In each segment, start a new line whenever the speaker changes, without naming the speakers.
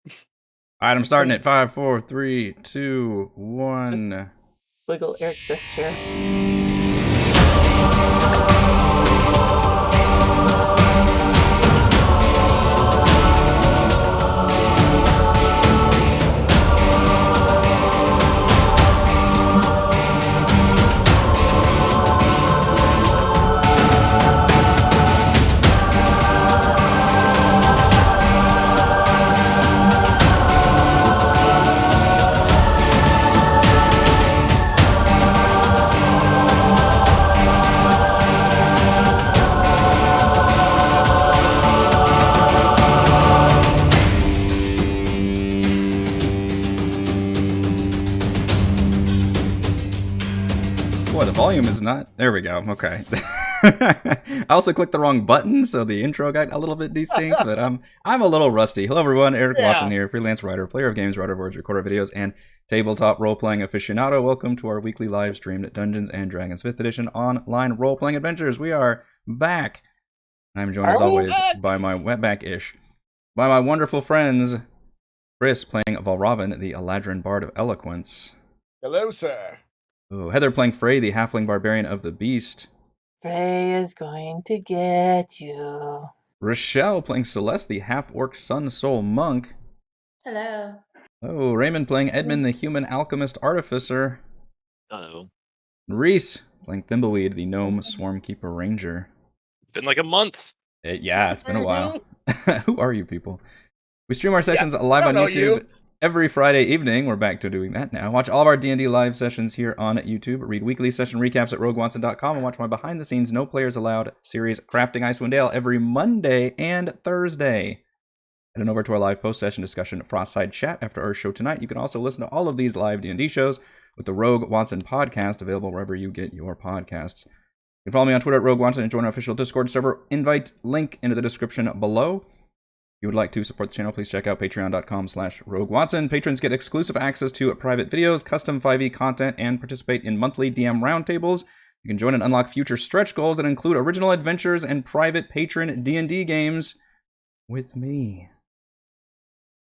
Alright, I'm starting at 5, 4, 3, 2, 1.
Just wiggle Eric's desk chair.
Boy, the volume is not... There we go. Okay. I also clicked the wrong button, so the intro got a little bit distinct, but I'm a little rusty. Hello, everyone. Eric Watson here, freelance writer, player of games, writer of words, recorder of videos, and tabletop role-playing aficionado. Welcome to our weekly live-streamed Dungeons & Dragons 5th Edition online role-playing adventures. We are back. I'm joined, as always, by my back-ish, by my wonderful friends, Chris playing Valravn, the Eladrin Bard of Eloquence.
Hello, sir.
Ooh, Heather playing Frey, the Halfling Barbarian of the Beast.
Frey is going to get you.
Rochelle playing Celeste, the Half-Orc Sun Soul Monk.
Hello.
Oh, Raymond playing Edmund, the Human Alchemist Artificer.
Hello.
Reese playing Thimbleweed, the Gnome Swarmkeeper Ranger.
Been like a month.
Yeah, it's been a while. Who are you people? We stream our sessions live on
know
YouTube
you.
every Friday evening. We're back to doing that now. Watch all of our D&D live sessions here on YouTube. Read weekly session recaps at roguewatson.com and watch my behind-the-scenes No Players Allowed series Crafting Icewind Dale every Monday and Thursday. Head on over to our live post-session discussion Frostside chat after our show tonight. You can also listen to all of these live D&D shows with the Rogue Watson podcast, available wherever you get your podcasts. You can follow me on Twitter at Rogue Watson and join our official Discord server. Invite link into the description below. If you would like to support the channel, please check out patreon.com/RogueWatson. Patrons get exclusive access to private videos, custom 5e content, and participate in monthly DM roundtables. You can join and unlock future stretch goals that include original adventures and private patron D&D games with me.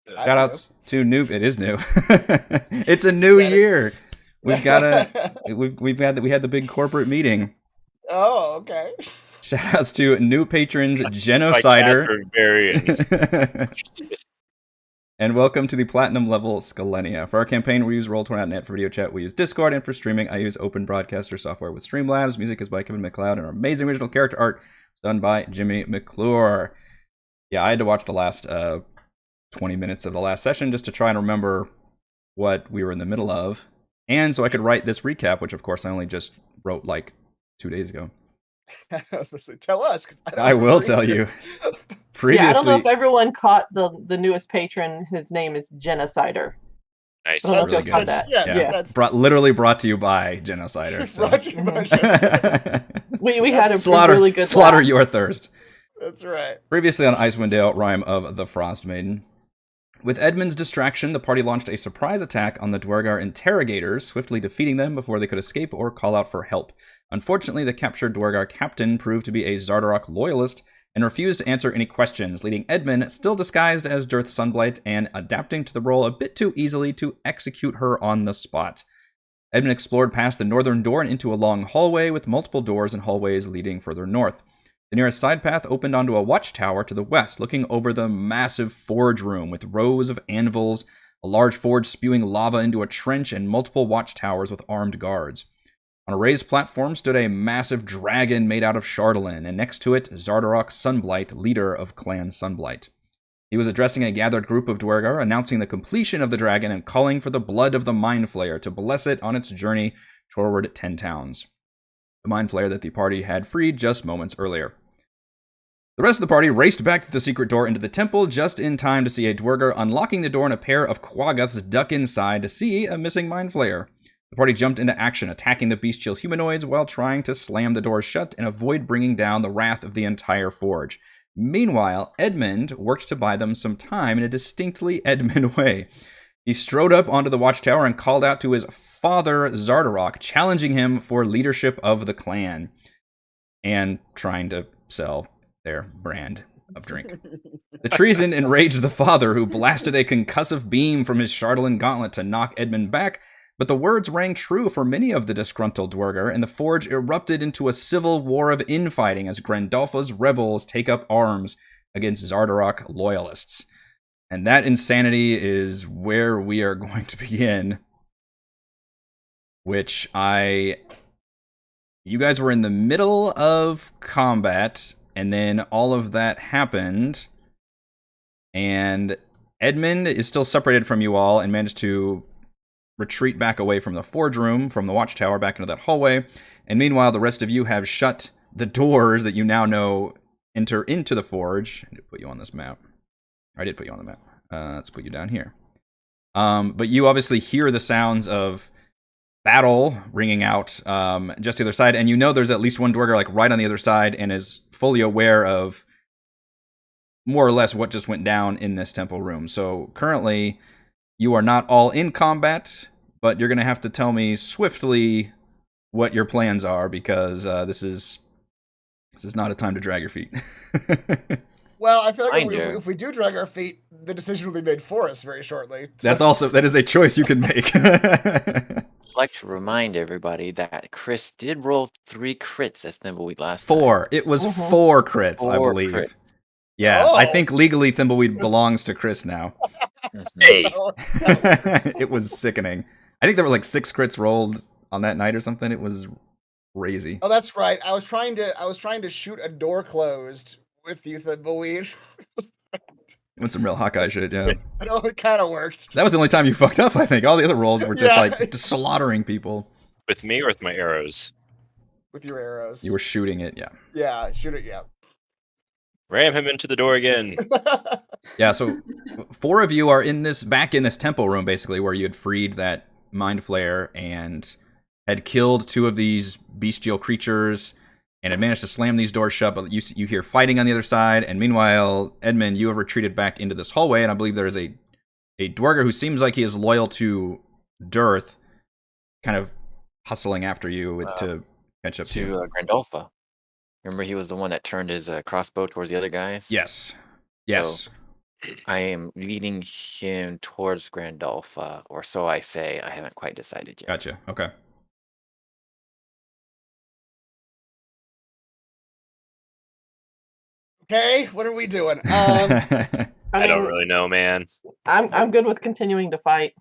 Shoutouts to new. It is new. It's a new year. We had the big corporate meeting.
Oh, okay.
Shoutouts to new patrons, Genocider. And welcome to the platinum level Scalenia. For our campaign, we use Roll20.net for video chat. We use Discord, and for streaming, I use Open Broadcaster software with Streamlabs. Music is by Kevin MacLeod, and our amazing original character art is done by Jimmy McClure. Yeah, I had to watch the last 20 minutes of the last session just to try and remember what we were in the middle of, and so I could write this recap, which of course I only just wrote like 2 days ago.
I was supposed to tell us, because
I will tell you. Previously,
Yeah, I don't know if everyone caught the newest patron. His name is Genocider.
Nice.
Oh,
really good.
Yes,
Yeah.
that's
literally brought to you by Genocider. So.
We had a
slaughter,
really good
slaughter
laugh.
your thirst.
That's right.
Previously on Icewind Dale, Rime of the Frostmaiden. With Edmund's distraction, the party launched a surprise attack on the duergar interrogators, swiftly defeating them before they could escape or call out for help. Unfortunately, the captured duergar captain proved to be a Zardarok loyalist and refused to answer any questions, leading Edmund, still disguised as Dirth Sunblight and adapting to the role a bit too easily, to execute her on the spot. Edmund explored past the northern door and into a long hallway with multiple doors and hallways leading further north. The nearest side path opened onto a watchtower to the west, looking over the massive forge room with rows of anvils, a large forge spewing lava into a trench, and multiple watchtowers with armed guards. On a raised platform stood a massive dragon made out of Chardalyn, and next to it, Zardarok Sunblight, leader of Clan Sunblight. He was addressing a gathered group of duergar, announcing the completion of the dragon and calling for the blood of the Mind Flayer to bless it on its journey toward 10 towns. The Mind Flayer that the party had freed just moments earlier. The rest of the party raced back to the secret door into the temple just in time to see a duergar unlocking the door and a pair of quaggoths duck inside to see a missing Mind Flayer. The party jumped into action, attacking the bestial humanoids while trying to slam the door shut and avoid bringing down the wrath of the entire forge. Meanwhile, Edmund worked to buy them some time in a distinctly Edmund way. He strode up onto the watchtower and called out to his father, Zardarok, challenging him for leadership of the clan and trying to sell their brand of drink. The treason enraged the father, who blasted a concussive beam from his Chardalyn gauntlet to knock Edmund back, but the words rang true for many of the disgruntled duergar, and the forge erupted into a civil war of infighting as Grandolpha's rebels take up arms against Zardarok loyalists. And that insanity is where we are going to begin, which you guys were in the middle of combat, and then all of that happened, and Edmund is still separated from you all and managed to retreat back away from the forge room, from the watchtower, back into that hallway. And meanwhile, the rest of you have shut the doors that you now know enter into the forge. I did put you on this map. I did put you on the map. Let's put you down here. But you obviously hear the sounds of battle ringing out just the other side, and you know there's at least one duergar like right on the other side and is fully aware of more or less what just went down in this temple room. So currently, you are not all in combat, but you're going to have to tell me swiftly what your plans are, because this is not a time to drag your feet.
Well, I feel like
Kinda.
if we do drag our feet, the decision will be made for us very shortly.
That is a choice you can make.
I'd like to remind everybody that Chris did roll 3 crits as Thimbleweed last time.
4. It was 4 crits, I
4
believe.
crits.
Yeah,
Oh.
I think legally Thimbleweed belongs to Chris now.
Mhm.
Hey,
It was sickening. I think there were like 6 crits rolled on that night or something. It was crazy.
Oh, that's right. I was trying to shoot a door closed with you, Thimbleweed.
Went some real Hawkeye shit, yeah.
I know it kind of worked.
That was the only time you fucked up, I think. All the other rolls were just
Yeah.
like just slaughtering people.
with me or with my arrows?
With your arrows.
You were shooting it, yeah.
Yeah, shoot it, yeah.
Ram him into the door again.
Yeah, so 4 of you are back in this temple room, basically, where you had freed that mind flayer and had killed 2 of these bestial creatures and had managed to slam these doors shut, but you hear fighting on the other side, and meanwhile, Edmund, you have retreated back into this hallway, and I believe there is a duergar who seems like he is loyal to Dearth, kind of hustling after you to catch up to you.
To Grandolpha. Remember, he was the one that turned his crossbow towards the other guys?
Yes. Yes.
I am leading him towards Grandolpha, or so I say. I haven't quite decided yet.
Gotcha. Okay.
Okay, what are we doing?
I
I
don't
mean,
really know, man.
I'm good with continuing to fight.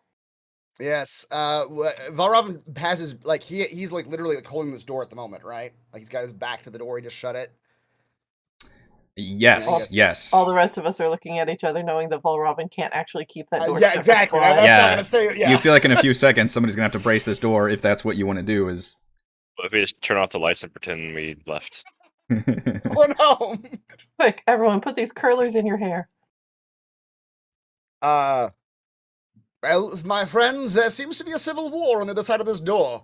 Yes. Valravn passes like he's like literally like holding this door at the moment, right? Like he's got his back to the door. He just shut it.
Yes. Yes.
All the rest of us are looking at each other, knowing that Valravn can't actually keep that door
Yeah,
shut for
exactly.
Sly.
That's
Yeah.
not gonna stay. Yeah.
You feel like in a few seconds somebody's gonna have to brace this door if that's what you want to do. Is
What if we just turn off the lights and pretend we left?
Oh no.
Quick, everyone, put these curlers in your hair.
Well, my friends, there seems to be a civil war on the other side of this door.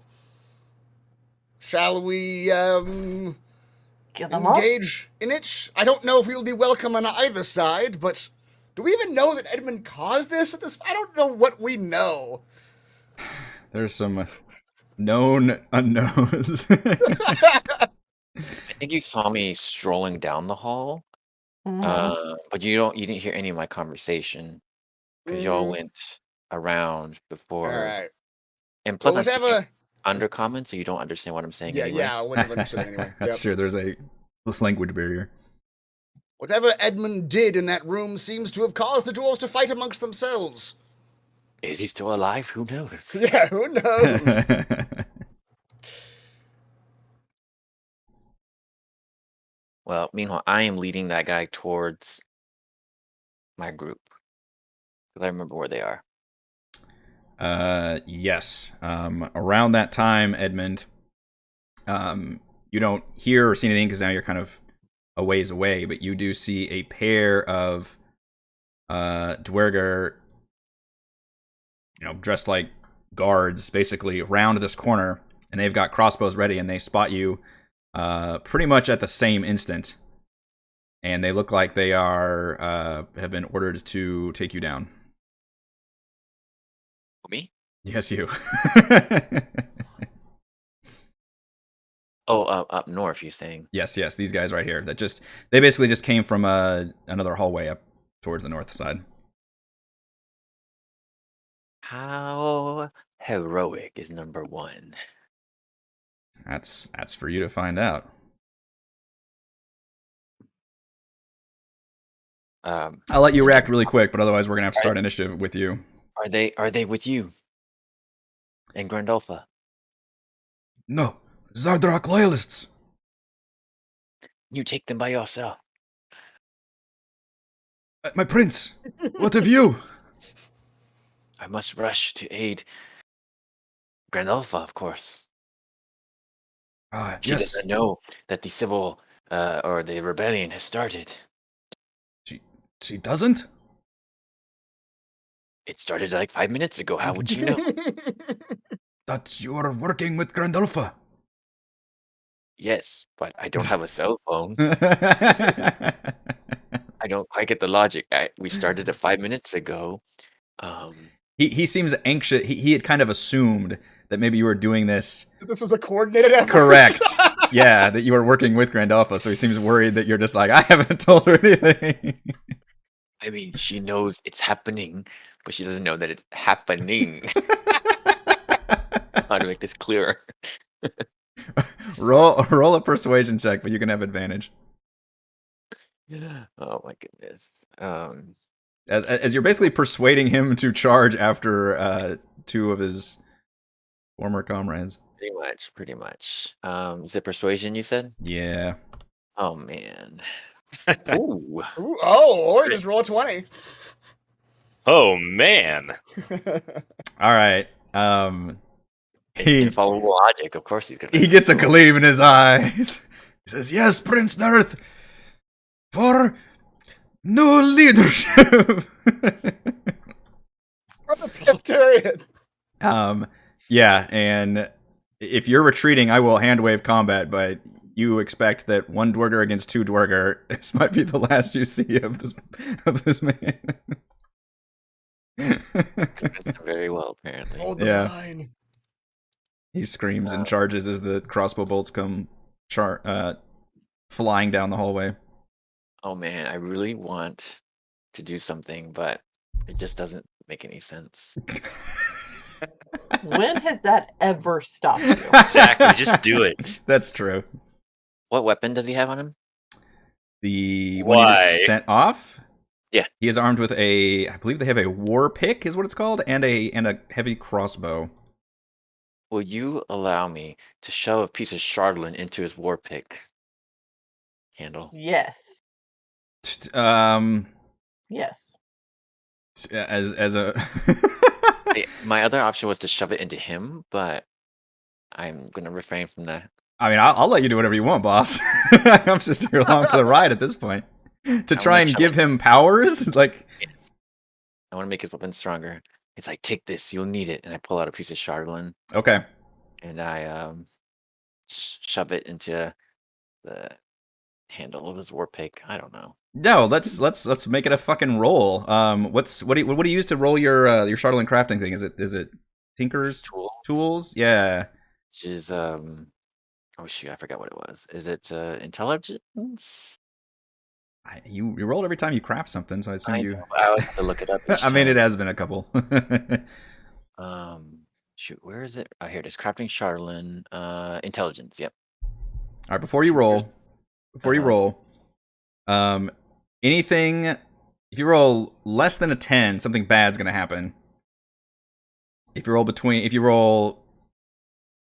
Shall we
Give them up.
engage in it? I don't know if we'll be welcome on either side, but do we even know that Edmund caused this? I don't know what we know.
There's some known unknowns.
I think you saw me strolling down the hall,
Mhm.
but you didn't hear any of my conversation because y'all went around before.
All right.
And plus,
Well,
I'm speaking
whatever.
undercommon, so you don't understand what I'm saying.
Yeah,
anyway.
yeah, I wouldn't have understood anyway.
That's
Yep.
true. There's a language barrier.
Whatever Edmund did in that room seems to have caused the dwarves to fight amongst themselves.
Is he still alive? Who knows?
Yeah, who knows?
Well, meanwhile, I am leading that guy towards my group because I remember where they are.
Yes. Around that time, Edmund, you don't hear or see anything because now you're kind of a ways away, but you do see a pair of duergar, dressed like guards, basically around this corner, and they've got crossbows ready, and they spot you pretty much at the same instant, and they look like they have been ordered to take you down.
Me?
Yes, you.
Oh, up north, you're saying?
Yes, these guys right here. They basically just came from another hallway up towards the north side.
How heroic is number one?
That's for you to find out. I'll let you react really quick, but otherwise we're gonna have to start initiative with you.
Are they with you? And Grandolpha?
No, Zardrak loyalists.
You take them by yourself.
My prince, what of you?
I must rush to aid Grandolpha, of course. She
Yes.
doesn't know that the civil or the rebellion has started.
She doesn't?
It started like 5 minutes ago. How would you know?
That you are working with Grandolpha.
Yes, but I don't have a cell phone.
I
I don't quite get the logic. We started it 5 minutes ago.
He seems anxious. He had kind of assumed that maybe you were doing this.
This was a coordinated effort.
Correct. Yeah, that you were working with Grandolpha, so he seems worried that you're just like, I haven't told her anything.
I mean, she knows it's happening, but she doesn't know that it's happening. How to make this clearer?
roll a persuasion check, but you can have advantage.
Oh my goodness.
As you're basically persuading him to charge after two of his former comrades.
Pretty much. Is it persuasion you said?
Yeah.
Oh man. Ooh.
Ooh, or just roll 20.
Oh man.
All right.
Infallible logic. Of course he's gonna.
He gets a gleam in his eyes. He says, "Yes, Prince Darth, for new leadership."
From the Skeptarian.
Yeah, and if you're retreating, I will hand wave combat, but you expect that one duergar against two duergar, this might be the last you see of this man.
Very well, apparently.
Hold the
Yeah.
line.
He screams and charges as the crossbow bolts come flying down the hallway.
Oh man, I really want to do something, but it just doesn't make any sense.
When has that ever stopped you?
Exactly. Just do it.
That's true.
What weapon does he have on him?
The one you
Why?
just sent off?
Yeah.
He is armed with I believe they have a war pick, is what it's called, and a heavy crossbow.
Will you allow me to shove a piece of chardolin into his war pick handle?
Yes. Yes.
As a
My other option was to shove it into him, but I'm gonna refrain from that.
I mean, I'll let you do whatever you want, boss. I'm just here along for the ride at this point. To try and give him powers, like
I want to make his weapon stronger. It's like, take this, you'll need it, and I pull out a piece of chardolin
okay.
and I shove it into the handle of his war pick. I don't know.
No, let's make it a fucking roll. What do you use to roll your chardolin crafting thing? Is it Tinker's tools? Yeah.
Which is oh shoot, I forgot what it was. Is it intelligence?
You rolled every time you craft something, so I assume you.
I always have to look it up.
I mean, it has been a couple.
Shoot, where is it? Oh, here it is. Crafting chardolin. Intelligence. Yep.
All right, before you roll, anything. If you roll less than a 10, something bad's gonna happen. If you roll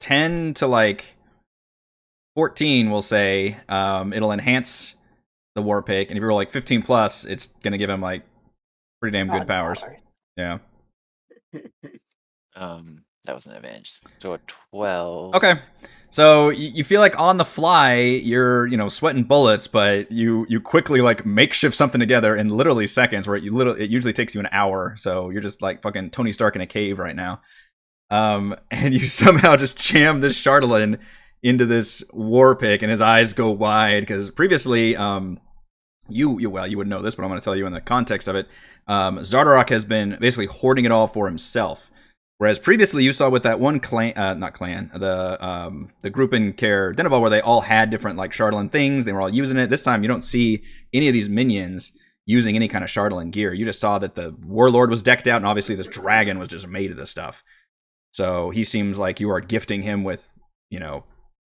10 to like 14, we'll say, it'll enhance the war pick, and if you roll like 15 plus, it's gonna give him like pretty damn good powers. Yeah.
That was an advantage. So a 12.
Okay. So you feel like on the fly, you're sweating bullets, but you quickly like makeshift something together in literally seconds. Where it usually takes you an hour. So you're just like fucking Tony Stark in a cave right now. And you somehow just jam this chardolin into this war pick, and his eyes go wide because previously, you would know this, but I'm going to tell you in the context of it. Zardarok has been basically hoarding it all for himself. Whereas previously you saw with that one the group in Care Denival where they all had different like chardolin things, they were all using it. This time you don't see any of these minions. using any kind of Chardalyn gear. You just saw that the warlord was decked out, and obviously this dragon was just made of this stuff. So he seems like you are gifting him with,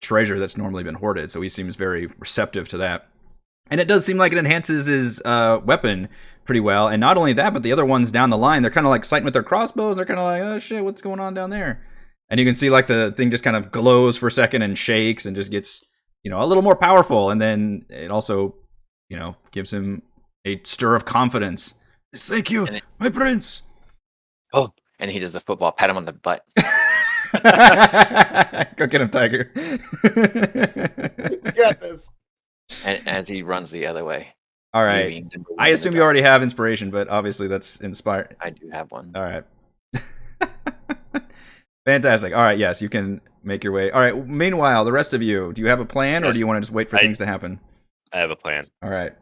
treasure that's normally been hoarded. So he seems very receptive to that. And it does seem like it enhances his weapon pretty well. And not only that, but the other ones down the line, they're kind of like sighting with their crossbows. They're kind of like, oh shit, what's going on down there? And you can see like the thing just kind of glows for a second and shakes and just gets, a little more powerful. And then it also, gives him a stir of confidence. Thank you, my prince.
Oh, and he does the football, pat him on the butt.
Go get him, Tiger.
You got this.
And as he runs the other way.
All right. I assume you already have inspiration, but obviously that's inspired.
I do have one.
All right. Fantastic. All right. Yes, you can make your way. All right. Meanwhile, the rest of you, do you have a plan, or do you want to just wait for things to happen?
I have a plan.
All right.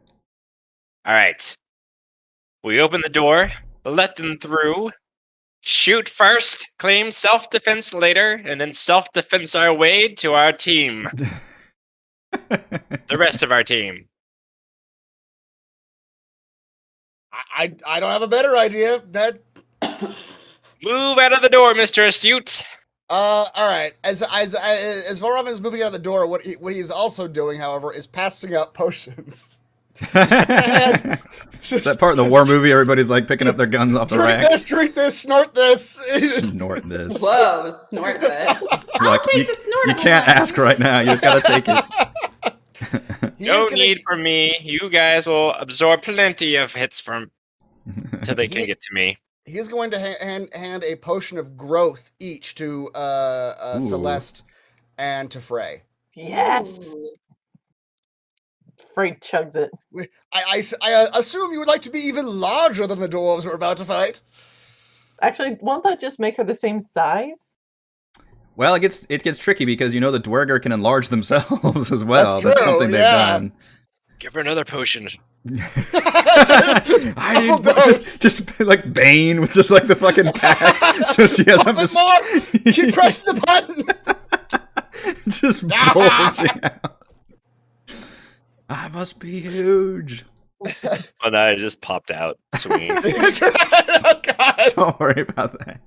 All right. We open the door, let them through, shoot first, claim self-defense later, and then self-defense our way to our team. The rest of our team.
I don't have a better idea. That
Move out of the door, Mr. Astute.
all right. As Vorov is moving out the door, what he's also doing, however, is passing out potions.
Is that part of the war movie? Everybody's like picking up their guns off the rack.
Drink this, snort this.
Snort this.
Whoa, snort this.
Like,
take the snort.
You can't ask right now. You just gotta take it.
No need for me. You guys will absorb plenty of hits from till they can get to me.
He is going to hand a potion of growth each to Celeste and to Frey.
Yes.
Ooh.
Frey chugs it.
I assume you would like to be even larger than the dwarves we're about to fight.
Actually, won't that just make her the same size?
Well, it gets tricky because the duergar can enlarge themselves as well.
That's true,
something they've done.
Give her another potion.
I need just like Bane with just like the fucking pack, so she has something.
Keep pressing the button.
Just bulging out. I must be huge.
And I just popped out swinging.
That's right. Oh God.
Don't worry about that.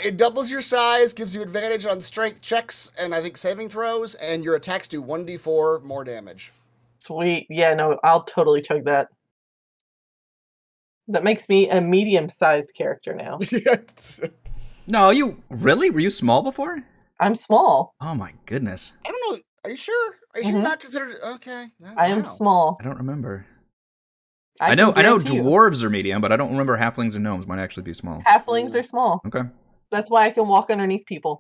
It doubles your size, gives you advantage on strength checks and I think saving throws, and your attacks do 1d4 more damage.
Sweet. Yeah, no, I'll totally chug that. That makes me a medium-sized character now.
No, were you small before?
I'm small.
Oh my goodness.
I don't know. Are you sure? Are you sure you're not considered? Okay.
I am small.
I don't remember.
I
I know
guarantee you.
dwarves are medium, but I don't remember halflings and gnomes might actually be small.
Halflings are small.
Okay.
That's why I can walk underneath people.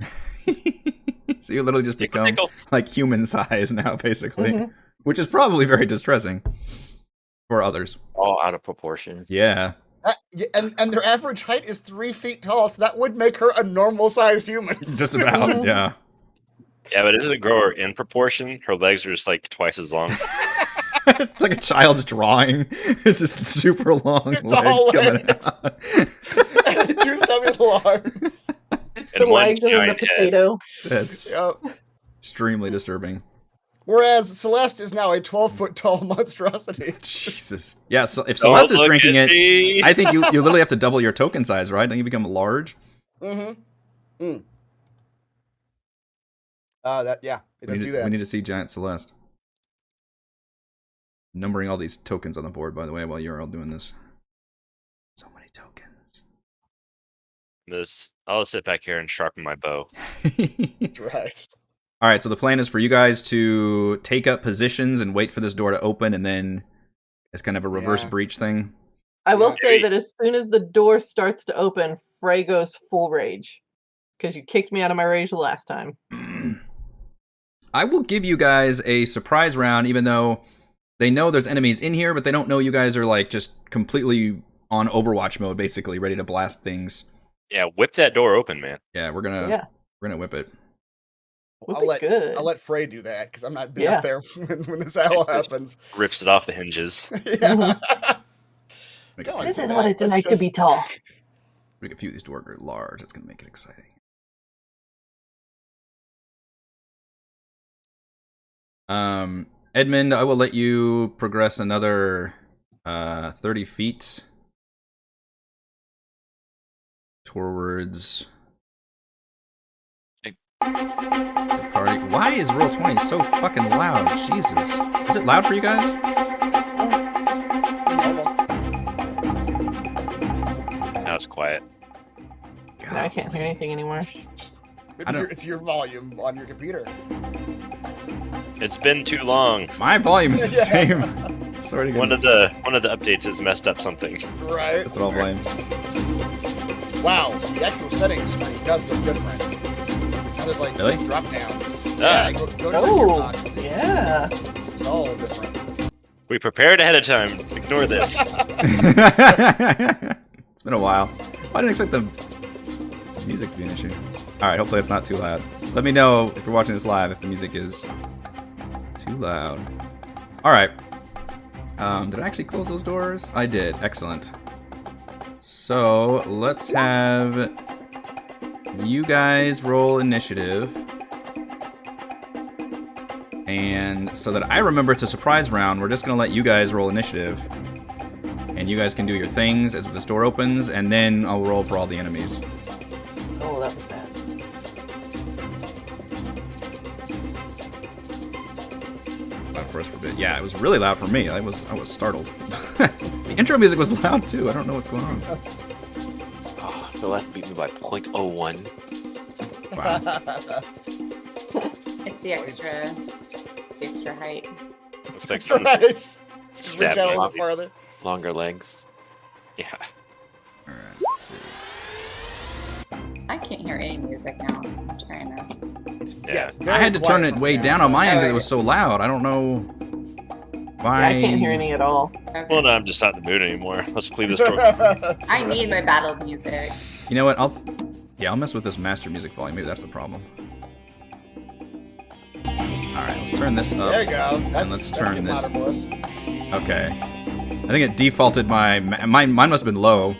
So you literally just
Tickle,
become
tickle.
like human size now, basically,
Mhm.
which is probably very distressing for others.
All out of proportion.
Yeah.
And their average height is 3 feet tall, so that would make her a normal-sized human.
Just about, yeah.
Yeah, but it doesn't grow her in proportion. Her legs are just like twice as long.
It's like a child's drawing. It's just super long
It's
legs
all
coming
legs.
out.
And two stubby little arms.
It's
And
the
one
legs and then the
giant head.
potato.
That's
Yep.
extremely disturbing.
Whereas Celeste is now a 12-foot tall monstrosity.
Jesus. Yeah, so if
Don't
Celeste is
look
drinking
at
it,
me.
I think you literally have to double your token size, right? Don't you become large?
Mm-hmm. Mm. It does do that.
We need to see Giant Celeste. Numbering all these tokens on the board, by the way, while you're all doing this. So many tokens.
I'll sit back here and sharpen my bow.
Right.
All right, so the plan is for you guys to take up positions and wait for this door to open, and then it's kind of a reverse
Yeah.
breach thing.
I will
Yeah.
say that as soon as the door starts to open, Frey goes full rage. Because you kicked me out of my rage the last time.
I will give you guys a surprise round, even though they know there's enemies in here, but they don't know you guys are like just completely on Overwatch mode, basically ready to blast things.
Yeah, whip that door open, man.
Yeah, we're gonna whip it.
Would be good.
I'll let Frey do that because I'm not been
Yeah.
up there when this all happens.
Rips it off the hinges.
Yeah.
Make
Go
a
on,
few-
This is
Yeah,
what it's
let's
like to
just-
be tall.
make a few of these doors large. That's gonna make it exciting. Edmund, I will let you progress another 30 feet towards the party. Why is Roll20 so fucking loud? Jesus. Is it loud for you guys?
Now it's quiet.
No, I can't hear anything anymore.
Maybe it's your volume on your computer.
It's been too long.
My volume is the same. Sorry to
One of the updates has messed up something.
Right.
That's what I'll blame.
Wow, the actual settings screen does look different. Now there's like
Really?
drop downs.
Ah.
Yeah, go to the
Oh,
box.
yeah.
It's all different.
We prepared ahead of time. Ignore this.
It's been a while. I didn't expect the music to be an issue. Alright, hopefully it's not too loud. Let me know if you're watching this live if the music is too loud. Alright. Did I actually close those doors? I did. Excellent. So, let's have you guys roll initiative. And so that I remember it's a surprise round, we're just going to let you guys roll initiative. And you guys can do your things as this door opens, and then I'll roll for all the enemies.
Oh, that was bad.
Of course, forbid. Yeah, it was really loud for me. I was startled. The intro music was loud too. I don't know what's going on.
Oh, Celeste beat me by 0.01.
Wow.
It's the extra height.
That's
Right. Just
Stab
reach out a
me.
lot farther.
Longer legs.
Yeah.
All right. Let's see.
I can't hear any music now. I'm trying to.
It's very
I had to turn
quiet
it
from
way
now.
down on my end because it
Alright.
was so loud. I don't know
Yeah,
why.
I can't hear any at all.
Okay.
Well, no, I'm just not in the mood anymore. Let's leave this door.
I need my battle music.
You know what? I'll mess with this master music volume. Maybe that's the problem. All right, let's turn this up.
There you go. That's,
let's
that's
turn
getting
this-
louder for us.
Okay. I think it defaulted mine must have been low.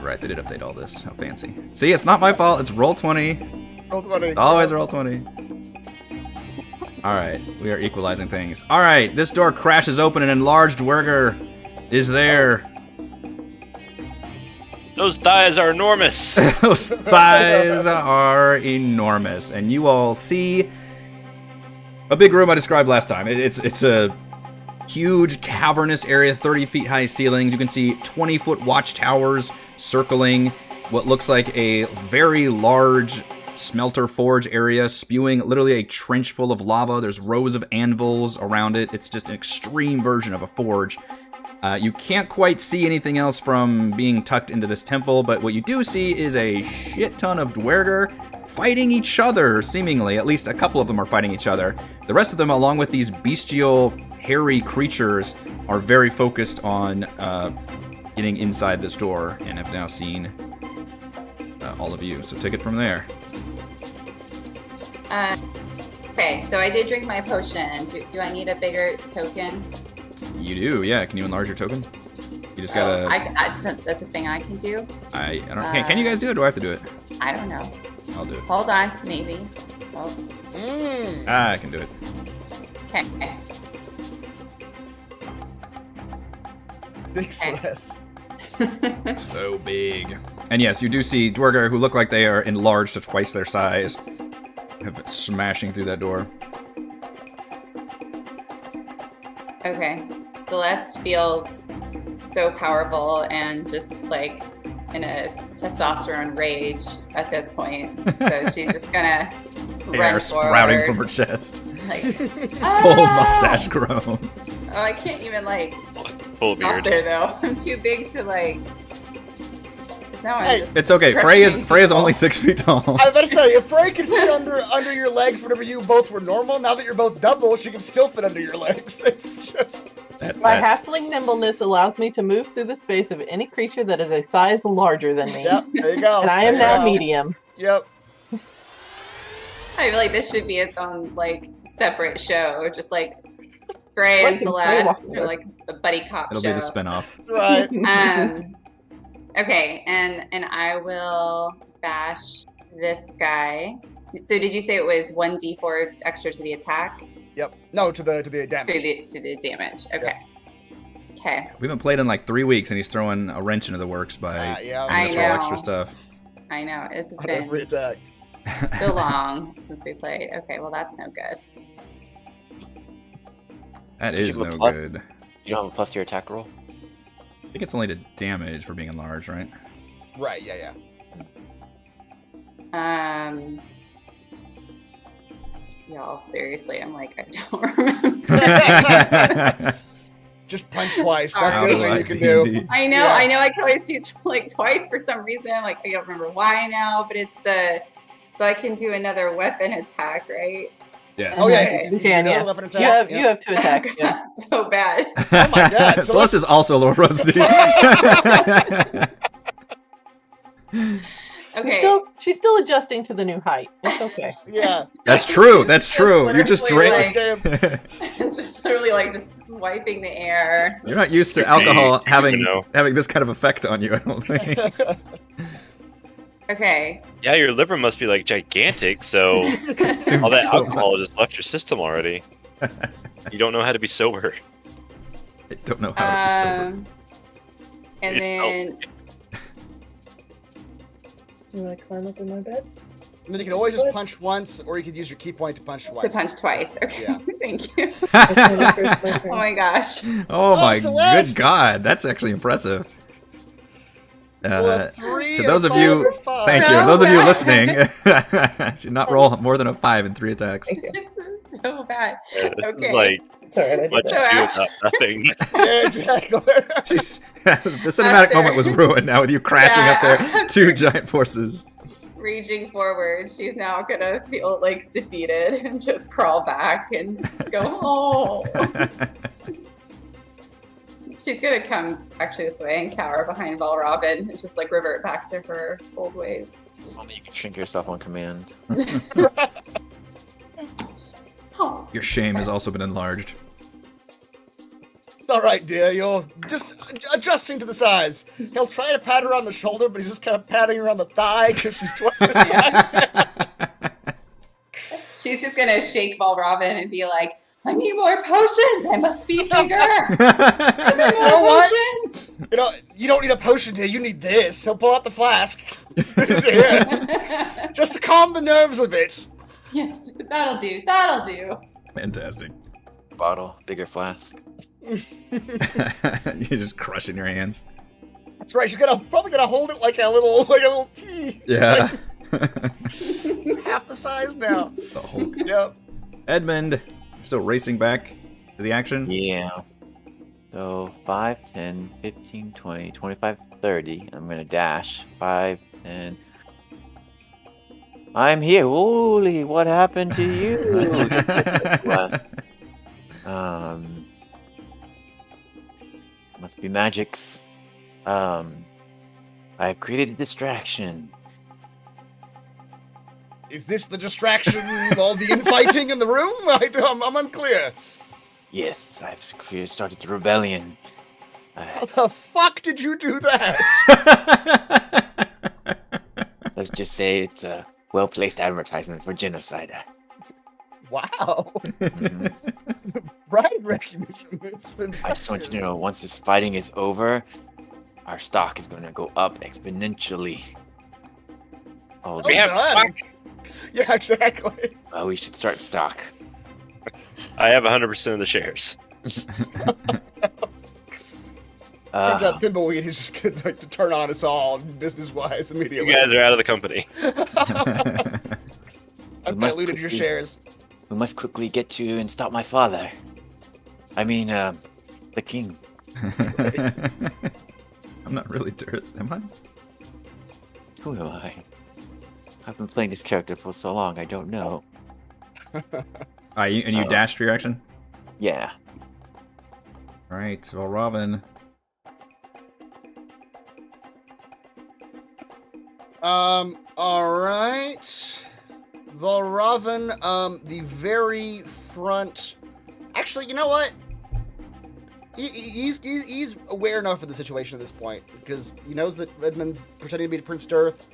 Right, they did update all this. How fancy. See, it's not my fault. It's Roll20.
Roll20.
Always Roll20. Alright, we are equalizing things. Alright, this door crashes open and an enlarged duergar is there.
Those thighs are enormous.
Those thighs are enormous. And you all see a big room I described last time. It's a huge cavernous area, 30 feet high ceilings. You can see 20-foot watchtowers circling what looks like a very large smelter forge area, spewing literally a trench full of lava. There's rows of anvils around it. It's just an extreme version of a forge. You can't quite see anything else from being tucked into this temple, but what you do see is a shit ton of duergar fighting each other, seemingly. At least a couple of them are fighting each other. The rest of them, along with these bestial, hairy creatures, are very focused on getting inside this door and have now seen all of you. So take it from there.
Okay, so I did drink my potion. Do I need a bigger token?
You do, yeah. Can you enlarge your token? You just
Oh,
gotta...
that's a thing I can do.
I don't... Can you guys do it, or do I have to do it?
I don't know.
I'll do it.
Hold on, maybe. Oh,
I can do it.
okay.
Big Celeste.
So big. And yes, you do see duergar who look like they are enlarged to twice their size, have it smashing through that door.
Okay. Celeste feels so powerful and just like in a testosterone rage at this point. So she's just gonna
Hair
run
sprouting
forward.
from her chest.
Like,
Full mustache grown.
Oh, I can't even like
Full
stop
beard.
there though. I'm too big to like. 'Cause now I'm
Hey,
just
It's okay.
crushing
Frey is
people.
only 6 feet tall.
I was about to say, if Frey could fit under your legs whenever you both were normal, now that you're both double, she can still fit under your legs. It's just...
My halfling nimbleness allows me to move through the space of any creature that is a size larger than me.
Yep, there you go.
And I am
There you
now
go.
medium.
Yep.
I feel like this should be its own like separate show, just like Frey and
Fucking
Celeste,
Frey
or like a buddy cop
It'll
show.
be the spinoff.
Right.
Okay, and I will bash this guy. So did you say it was 1d4 extra to the attack?
Yep. No, to the damage.
To the damage. Okay. Okay.
We haven't played in like 3 weeks, and he's throwing a wrench into the works by
Yeah.
I
giving us all
know.
extra stuff.
I know. This has
On every
been
attack.
so long since we played. Okay, well that's no good.
That
You
is
should go
no
plus.
good.
You don't have a plus to your attack roll?
I think it's only to damage for being enlarged, right?
Right. Yeah.
Y'all, seriously, I'm like, I don't remember.
Just punch twice. That's
Alright.
the only thing you can do.
D&D.
I know,
Yeah.
I know I can always do it like twice for some reason. Like I don't remember why now, but it's so I can do another weapon attack, right?
Yes.
Oh yeah,
Okay.
you
You can,
do another
yes.
weapon attack.
You have 2 attacks.
God,
Yeah.
so bad.
Oh my god.
Celeste is also a little rusty.
Okay.
She's still adjusting to the new height. It's okay.
Yeah.
That's true. That's true. You're just
literally,
draining.
Game.
just literally like just swiping the air.
You're not used to alcohol
You
having
know.
this kind of effect on you. I don't think.
Okay.
Yeah, your liver must be like gigantic, so
Consumes
all that
so
alcohol
much.
just left your system already. You don't know how to be sober.
I don't know how to be sober.
And
It's
then
You want to climb up in my bed?
And then you can always just punch once, or you could use your key point to punch twice.
to punch twice. Okay.
Yeah.
Thank you.
That's my first
Oh my gosh.
Oh my
Celeste!
good god, that's actually impressive.
Well, a 3,
to
a
those of
5,
you-
or 5.
Thank you.
No
Those of you
way.
listening, should not roll more than a 5 in 3 attacks.
This is so bad.
Yeah, this
Okay.
is like
Sorry, I did
much
that.
ado
So
about nothing.
Yeah, exactly.
She's, the cinematic
After-
moment was ruined now with you crashing up there.
Yeah,
2 giant forces.
Raging forward, she's now gonna feel like defeated and just crawl back and just go home. She's gonna come actually this way and cower behind Valrobin and just like revert back to her old ways.
Only you can shrink yourself on command.
Oh,
Your shame has also been enlarged.
It's all right, dear. You're just adjusting to the size. He'll try to pat her on the shoulder, but he's just kind of patting her on the thigh because she's twice the size.
she's just gonna shake Valrobin and be like, I need more potions. I must be bigger. Give me
You know
more
what?
potions.
You don't need a potion, dear. You need this. He'll pull out the flask. Yeah. Just to calm the nerves a bit.
Yes, that'll do. That'll do.
Fantastic.
Bottle, bigger flask.
You just crush in your hands.
That's right. She's probably gonna hold it like a little tea.
Yeah.
Half the size now.
The Hulk.
Yep.
Edmund, you're still racing back to the action.
Yeah. So 5, 10, 15, 20, 25, 30. I'm gonna dash. 5, 10. I'm here. Holy, what happened to you? Must be magics. I created a distraction.
Is this the distraction of all the infighting in the room? I'm unclear.
Yes, I've started the rebellion.
How the fuck did you do that?
Let's just say it's a well-placed advertisement for genocide.
Wow.
Mhm.
Brand recognition. It's
I just want you to know, once this fighting is over, our stock is going to go up exponentially. Oh,
We have
done.
stock.
Yeah, exactly.
well, we should start stock.
I have 100% of the shares.
Turns out Thimbleweed is just good to turn on us all business-wise
You
immediately.
guys are out of the company.
I've
must
diluted your
quickly-
shares.
We must quickly get to and stop my father. I mean, the king.
I'm not really dirt, am I?
Who am I? I've been playing this character for so long, I don't know.
And you dashed your action?
Yeah.
Alright, well, Robin.
Alright. Valravan, the very front... Actually, you know what? He's aware enough of the situation at this point, because he knows that Edmund's pretending to be Prince Dirth,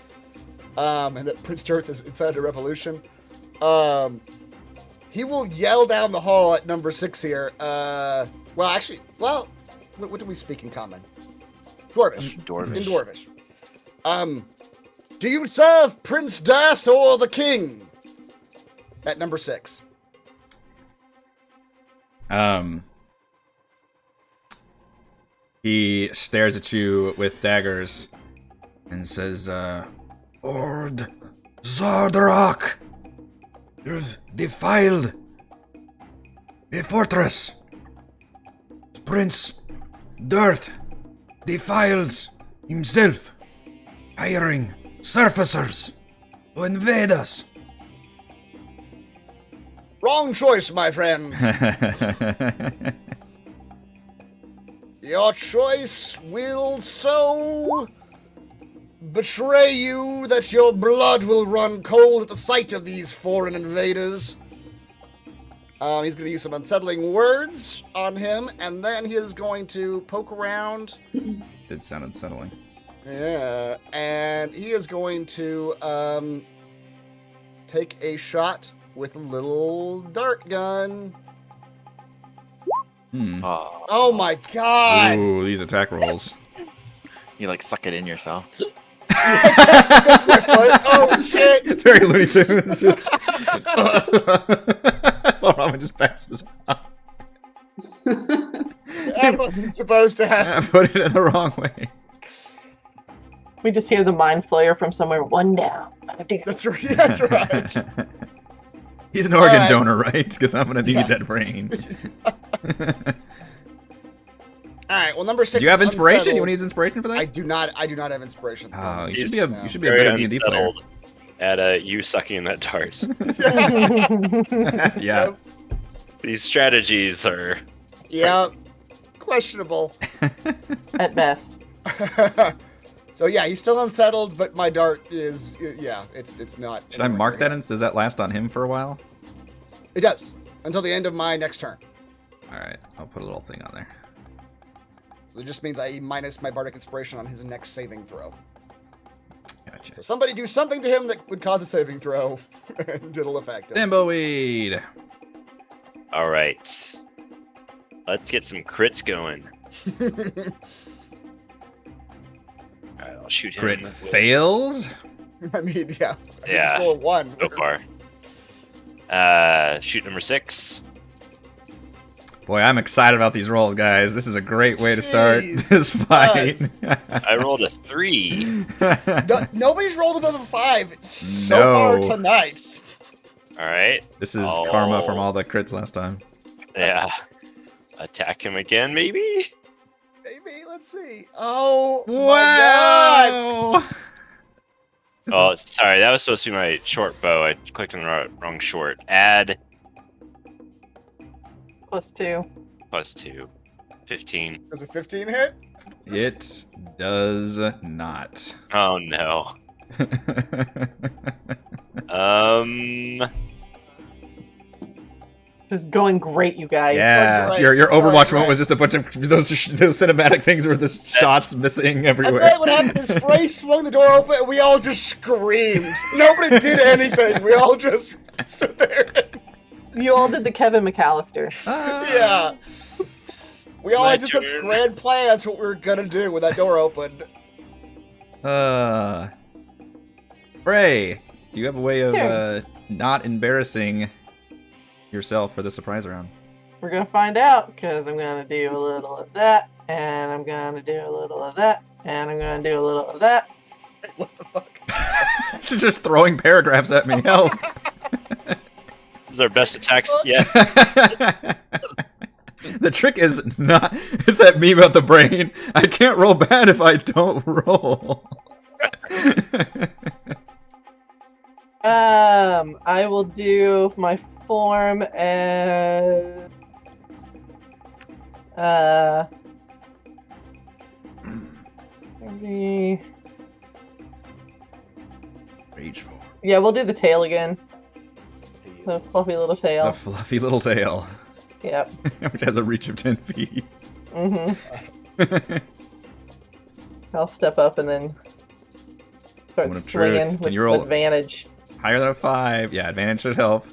and that Prince Dirth is inside a revolution. he will yell down the hall at number 6 here. What do we speak in common? Dwarvish.
Dwarvish.
In Dwarvish. Do you serve Prince Death or the King? At number 6.
He stares at you with daggers and says, Ord Zardarak, you've defiled the fortress. Prince Death defiles himself, hiring surfacers to invade us.
Wrong choice, my friend. Your choice will so betray you that your blood will run cold at the sight of these foreign invaders. He's going to use some unsettling words on him, and then he is going to poke around.
Did sound unsettling.
Yeah, and he is going to take a shot with a little dart gun. Oh my god!
Ooh, these attack rolls.
You like suck it in yourself.
That's my point. Oh shit!
Very Looney Tunes. Just... Robin just passes out.
That wasn't supposed to happen.
I put it in the wrong way.
We just hear the mind flayer from somewhere. One down.
That's right. That's right.
He's an organ donor, right? Because I'm gonna need that brain.
All right. Well, number 6.
Do you have inspiration?
Unsettled.
You want to use inspiration for that?
I do not. I do not have inspiration.
Oh, you
He's-
should be a
Very
better D&D player.
unsettled at you sucking that dart.
Yeah.
These strategies are.
Yeah. Questionable.
At best.
So yeah, he's still unsettled, but my dart is it's not.
Should I mark that? And does that last on him for a while?
It does until the end of my next turn.
All right, I'll put a little thing on there.
So it just means I minus my bardic inspiration on his next saving throw.
Gotcha.
So somebody do something to him that would cause a saving throw, and it'll affect him.
Thimbleweed.
All right. Let's get some crits going. All right, I'll shoot him.
Crit
with-
fails.
I mean, yeah. I can
Yeah.
just roll a 1.
So far. Shoot number 6.
Boy, I'm excited about these rolls, guys. This is a great way to start
Jeez.
this fight.
I rolled a 3.
Nobody's rolled above a 5 so
No.
far tonight.
All right.
This is karma from all the crits last time.
Yeah. Attack him again, maybe?
Maybe, let's see. Oh my god!
Oh, sorry. That was supposed to be my short bow. I clicked on the wrong short. Add
+2.
+2. 15.
Does a 15 hit?
It does not.
Oh, no.
This is going great, you guys.
Yeah,
Right,
your
right,
Overwatch moment
right.
was just a bunch of those cinematic things where the shots missing
I
everywhere.
bet what happened is Frey swung the door open and we all just screamed. Nobody did anything. We all just stood there.
You all did the Kevin McAllister.
Yeah. We all had
My
just such
turn.
grand plans what we were gonna do when that door opened.
Frey, do you have a way of
Sure.
not embarrassing yourself for the surprise round?
We're gonna find out, because I'm gonna do a little of that, and I'm gonna do a little of that, and I'm gonna do a little of that.
What the fuck?
She's just throwing paragraphs at me. Help!
This is our best attacks yet.
The trick is not. It's that meme about the brain. I can't roll bad if I don't roll.
I will do my form as maybe-
Rage 4.
yeah, we'll do the tail again. The fluffy little
A
tail.
fluffy little tail,
Yep.
which has a reach of 10 feet.
I'll step up and then start
Moment of
swinging
truth. Can
with
you roll-
advantage.
Higher than a 5. Yeah, advantage should help.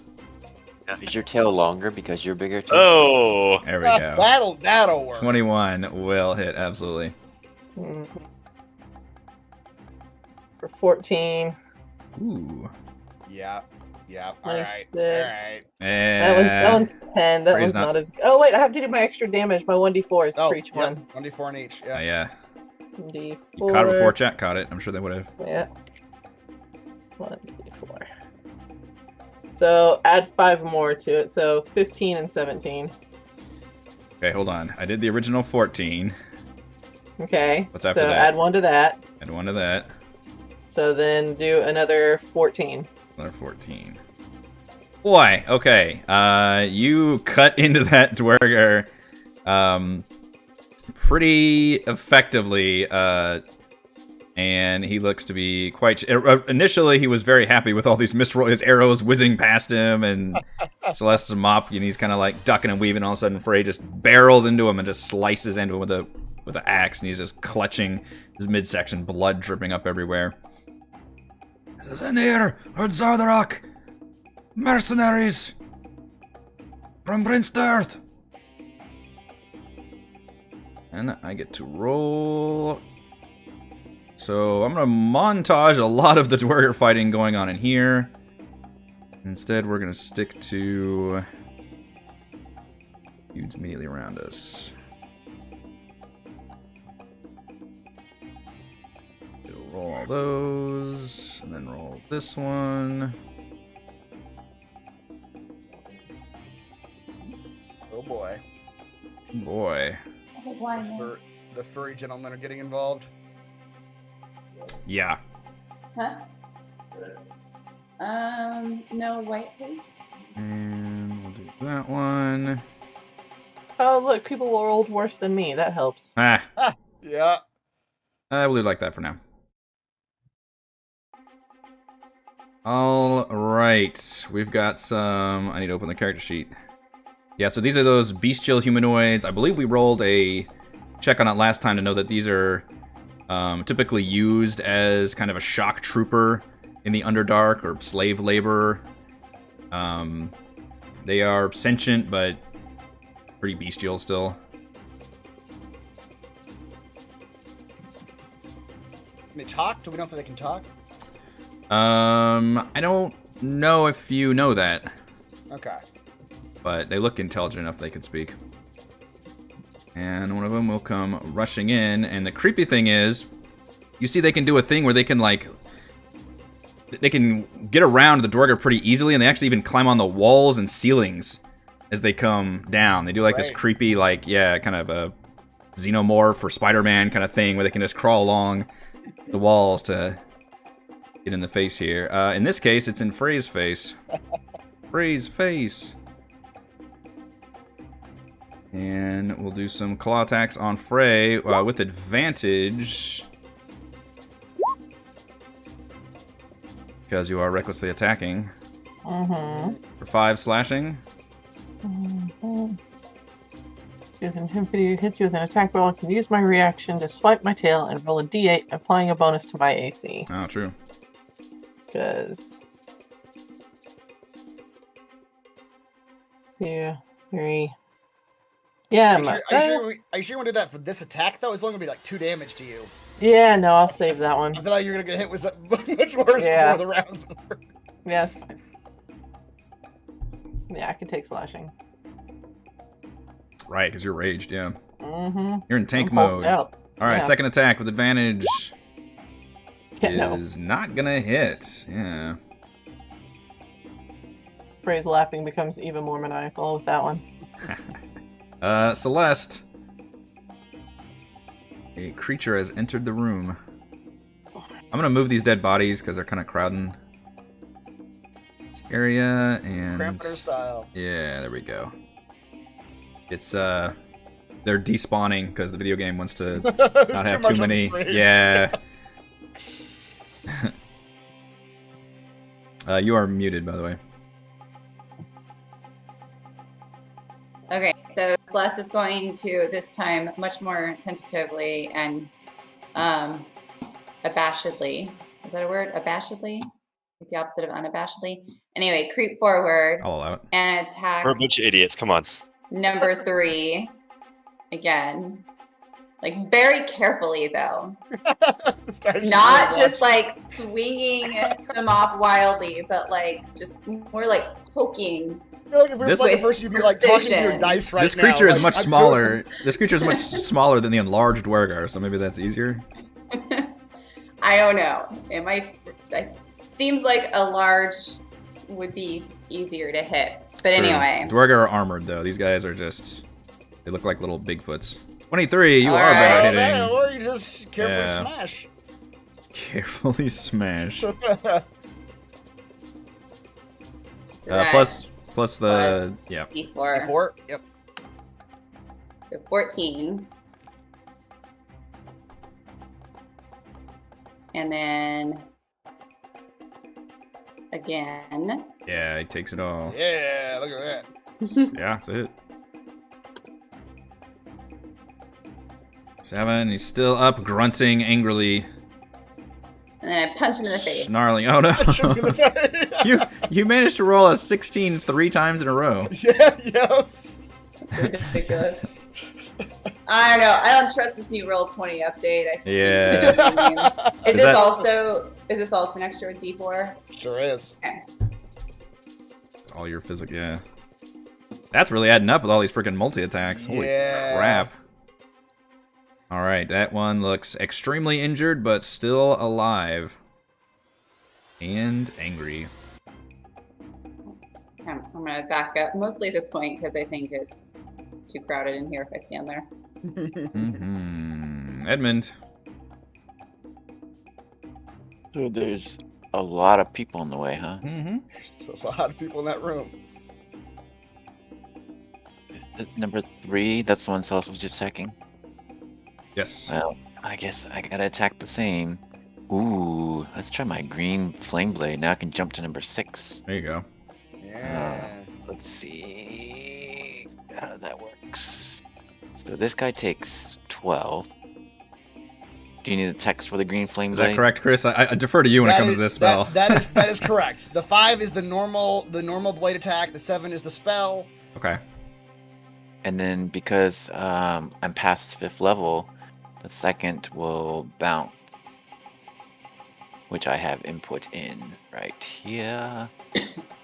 Now, is your tail longer because you're bigger too?
Oh,
There we go.
That'll work.
21 will hit, absolutely.
Mhm. For 14.
Ooh.
Yeah. All
Nice
right.
six.
And
That one's 10. That
Free's
one's not as. Oh wait, I have to do my extra damage. My 1d4s
Oh,
for each
yep,
one.
1d4 in each. Yeah.
yeah.
1d4.
You caught it before chat caught it. I'm sure they would have.
Yeah. 1d4. So add 5 more to it. So 15 and 17.
Okay, hold on. I did the original 14.
Okay.
What's after
so
that?
add 1 to that.
And one of that.
So then do another 14.
Another 14. Boy, okay. You cut into that duergar pretty effectively, and he looks to be quite... Initially, he was very happy with all these his arrows whizzing past him, and Celeste's mop, and he's kind of like ducking and weaving. All of a sudden, Frey just barrels into him and just slices into him with an axe, and he's just clutching his midsection, blood dripping up everywhere. He says, "In here, are Zardarok! Mercenaries! From Prince Earth!" And I get to roll. So I'm gonna montage a lot of the duergar fighting going on in here. Instead, we're gonna stick to dudes immediately around us. Roll all those, and then roll this one.
Oh boy.
Boy.
The furry gentlemen are getting involved.
Yeah.
Huh? No white, please.
And we'll do that one.
Oh look, people rolled worse than me. That helps.
Ah,
Yeah.
we'll leave it like that for now. All right, we've got some. I need to open the character sheet. Yeah, so these are those bestial humanoids. I believe we rolled a check on it last time to know that these are typically used as kind of a shock trooper in the Underdark or slave labor. They are sentient, but pretty bestial still.
Can they talk? Do we know if they can talk?
I don't know if you know that,
Okay.
but they look intelligent enough they could speak. And one of them will come rushing in, and the creepy thing is, you see they can do a thing where they can, like, they can get around the duergar pretty easily, and they actually even climb on the walls and ceilings as they come down. They do, like, this
Right.
creepy, like, yeah, kind of a xenomorph or Spider-Man kind of thing where they can just crawl along the walls to get in the face here. In this case, it's in Frey's face. Frey's face. And we'll do some claw attacks on Frey with advantage. Because you are recklessly attacking.
Mm-hmm.
For 5 slashing.
If Infinity hits you with an attack roll, I can use my reaction to swipe my tail and roll a d8, applying a bonus to my AC.
Oh, true.
Because 2, 3. Yeah,
Are you sure you want to do that for this attack, though? It's only going to be like 2 damage to you.
yeah, no, I'll save that one.
I feel like you're going to get hit with something much worse
Yeah.
before the round's over.
Yeah, that's fine. Yeah, I can take slashing.
Right, because you're raged, yeah.
Mm-hmm.
You're in tank
I'm hulked
mode.
out.
Alright,
Yeah.
second attack with advantage
Yeah, no.
is not gonna hit. Yeah.
Frey's laughing becomes even more maniacal with that one.
Celeste. A creature has entered the room. I'm gonna move these dead bodies because they're kind of crowding this area, and
Cramper style.
yeah, there we go. It's they're despawning because the video game wants to not have too many. Yeah. You are muted, by the way.
Okay, so Celeste is going to, this time, much more tentatively and abashedly. Is that a word? Abashedly? the opposite of unabashedly. Anyway, creep forward
I'll allow it.
and attack
We're a bunch of idiots. Come on.
number 3 again. Like very carefully though.
It's actually
Not
really
just
watch.
like swinging the mop wildly, but like just more like poking.
I feel like if we were
This-
playing first, you'd be like talking to your
Precision.
dice right
This
now.
creature is
like,
much
I'm
smaller. This creature is much smaller than the enlarged duergar, so maybe that's easier.
I don't know. It seems like a large would be easier to hit. But
True.
anyway.
Duergar are armored though. These guys are just, they look like little Bigfoots. 23, you
All
are
right.
better
Oh,
hitting.
man, or you just carefully
Yeah.
smash.
Carefully smash.
So that
Plus the
plus
yeah.
D4.
4. Yep.
So 14. And then again.
Yeah, he takes it all.
Yeah, look at that.
Yeah, that's it. 7, he's still up, grunting angrily,
And then I punch him in the face.
snarling. Oh no!
Punch him in the face.
you managed to roll a 16 3 times in a row.
Yeah, yeah.
That's ridiculous. I don't know. I don't trust this new Roll20 update. I think
Yeah.
it's gonna be-
Is that-
Is this also an extra D4?
Sure is.
It's all your physics, yeah. That's really adding up with all these freaking multi attacks. Holy
Yeah.
crap! All right, that one looks extremely injured, but still alive and angry.
I'm gonna back up mostly at this point because I think it's too crowded in here if I stand there.
Edmund.
So there's a lot of people in the way, huh?
There's a lot of people in that room.
Number 3, that's the one Celeste was just attacking.
Yes.
Well, I guess I gotta attack the same. Ooh, let's try my green flame blade. Now I can jump to number 6.
There you go.
Yeah.
Let's see how that works. So this guy takes 12. Do you need a text for the green flame
Is
blade?
that correct, Chris? I defer to you when it
That
comes
is-
to this spell.
that is correct. The 5 is the normal blade attack. The 7 is the spell.
Okay.
And then because I'm past 5th level, the second will bounce, which I have input in right here.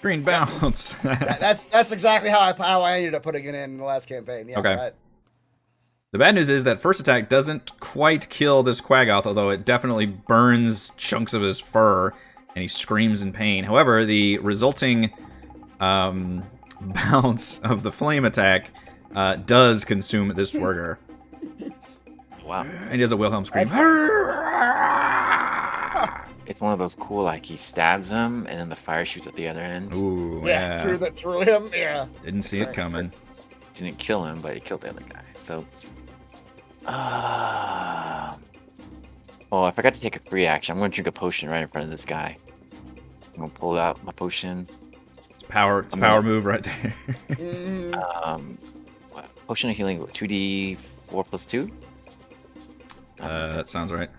Green bounce.
That's exactly how I ended up putting it in the last campaign. Yeah.
Okay.
that-
The bad news is that first attack doesn't quite kill this Quaggoth, although it definitely burns chunks of his fur, and he screams in pain. However, the resulting bounce of the flame attack does consume this Duergar.
Wow.
And he does a Wilhelm scream.
It's one of those cool, like he stabs him and then the fire shoots at the other end.
Ooh,
yeah.
yeah.
Through him. Yeah.
Didn't see it coming.
Didn't kill him, but he killed the other guy. So, oh, I forgot to take a free action. I'm going to drink a potion right in front of this guy. I'm going to pull out my potion.
It's a power move right there.
Mhm.
Potion of healing, 2d4 plus 2?
That sounds right.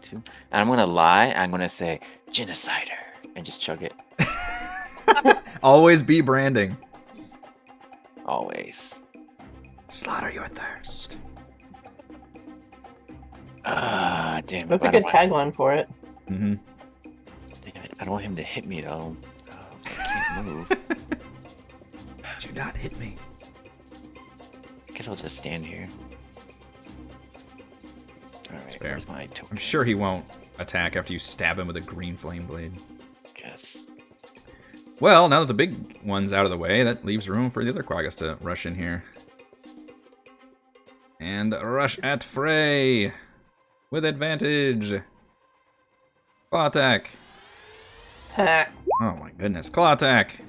2. And I'm going to lie. I'm going to say, genocider, and just chug it.
Always be branding.
Always.
Slaughter your thirst.
Damn it.
That's a
I
good
don't
tagline for it.
Mm-hmm.
Damn it. I don't want him to hit me, though. I can't move.
Do not hit me.
I guess I'll just stand here. Alright,
fair.
where's my token?
I'm sure he won't attack after you stab him with a green flame blade.
Guess.
Well, now that the big one's out of the way, that leaves room for the other Quaggas to rush in here. And rush at Frey with advantage. Claw attack.
Ha.
Oh my goodness. Claw attack.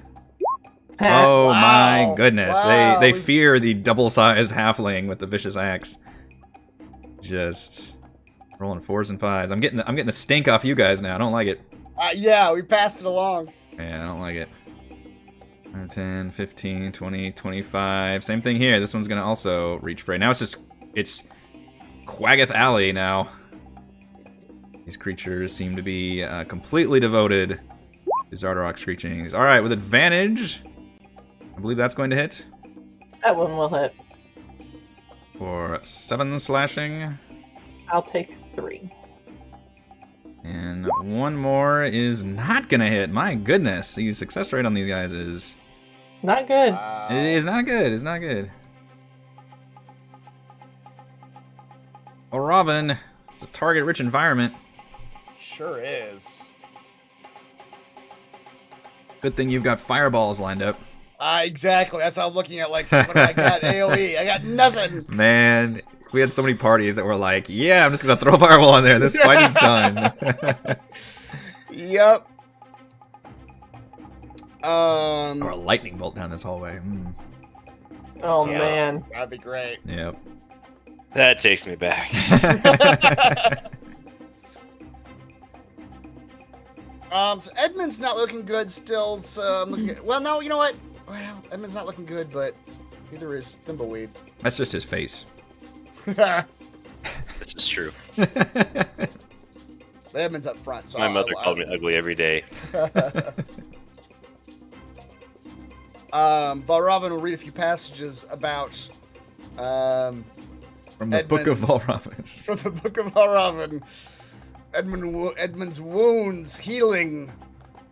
Oh my
Wow.
goodness.
Wow.
They fear the double-sized halfling with the vicious axe. Just rolling 4s and 5s. I'm getting the stink off you guys now. I don't like it.
Yeah, we passed it along.
Yeah, I don't like it. 10, 15, 20, 25. Same thing here. This one's going to also reach Frey. Now it's Quaggoth Alley now. These creatures seem to be completely devoted to Zardarok's screechings. All right, with advantage, I believe that's going to hit
That one will hit.
for 7 slashing.
I'll take 3.
And one more is not going to hit. My goodness, the success rate on these guys is...
Not good.
It is not good. It's not good. Well, Robin, it's a target-rich environment.
Sure is.
Good thing you've got fireballs lined up.
Exactly. That's how I'm looking at, like, what do I got? AoE. I got nothing.
Man, we had so many parties that were like, yeah, I'm just going to throw a fireball in there. This fight is done.
Yep.
Or a lightning bolt down this hallway. Mm.
Oh,
Yeah.
man.
That'd be great.
Yep.
That takes me back.
So Edmund's not looking good still, so I'm looking at, well, no, you know what? Well, Edmund's not looking good, but neither is Thimbleweed.
That's just his face.
This is true.
Edmund's up front, so
My mother called me ugly every day.
Valravn will read a few passages about
From the Book of
Edmund's-
Valravn.
from the Book of Valravn. Edmund's wounds healing,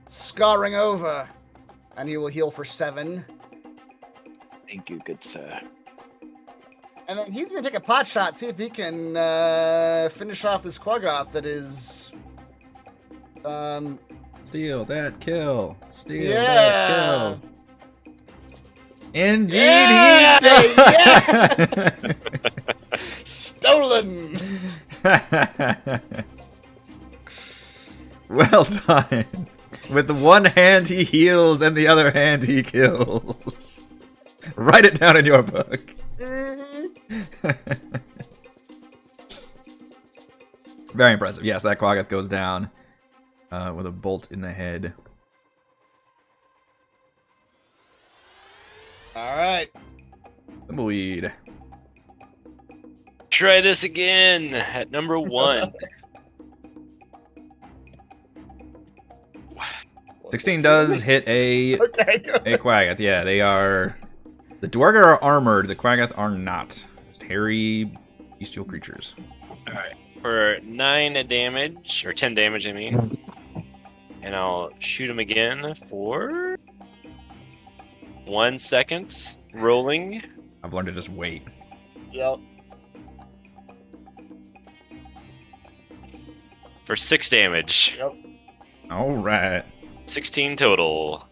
scarring over, and he will heal for 7.
Thank you, good sir.
And then he's gonna take a pot shot, see if he can finish off this Quaggoth that is,
Steal that kill. Steal
Yeah.
that kill. Indeed
Yeah!
he does!
stolen.
Well done. With the one hand he heals and the other hand he kills. Write it down in your book. Very impressive. Yes, that Quaggoth goes down with a bolt in the head.
All right.
Thimbleweed.
Try this again at number 1.
16 does hit a
Okay.
Quaggoth. Yeah, they are... The duergar are armored. The Quaggoth are not. Just hairy, bestial creatures.
Alright. For 9 damage, or 10 damage, I mean. And I'll shoot him again for 1 second. Rolling.
I've learned to just wait.
Yep.
For 6 damage.
Yep.
All right.
16 total.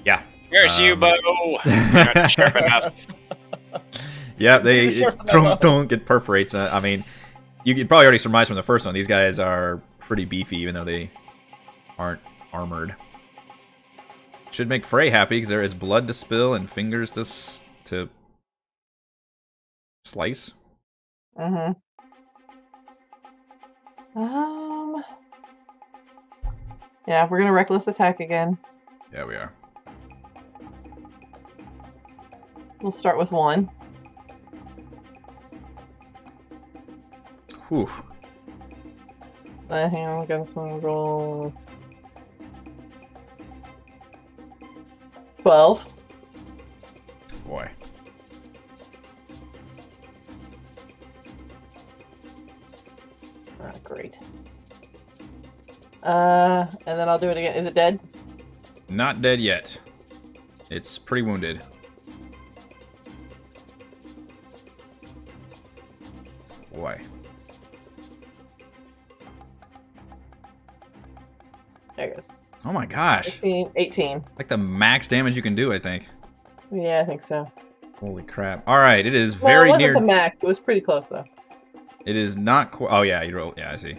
Yeah.
Here's you, bow. You're not sharp enough.
Yeah, they
Sure, no.
don't get perforates. I mean, you could probably already surmise from the first one. These guys are pretty beefy, even though they aren't armored. Should make Frey happy because there is blood to spill and fingers to slice.
Mm-hmm. Yeah, we're gonna reckless attack again.
Yeah, we are.
We'll start with 1.
Whew.
Hang on, we got some roll. 12.
Boy.
Ah, great. And then I'll do it again. Is it dead?
Not dead yet. It's pretty wounded. Boy.
There it goes.
Oh my gosh.
15, 18.
Like the max damage you can do, I think.
Yeah, I think so.
Holy crap. Alright, it is
Well,
very
it wasn't
near...
the max. It was pretty close, though.
It is not quite... Oh yeah, you roll... Yeah, I see.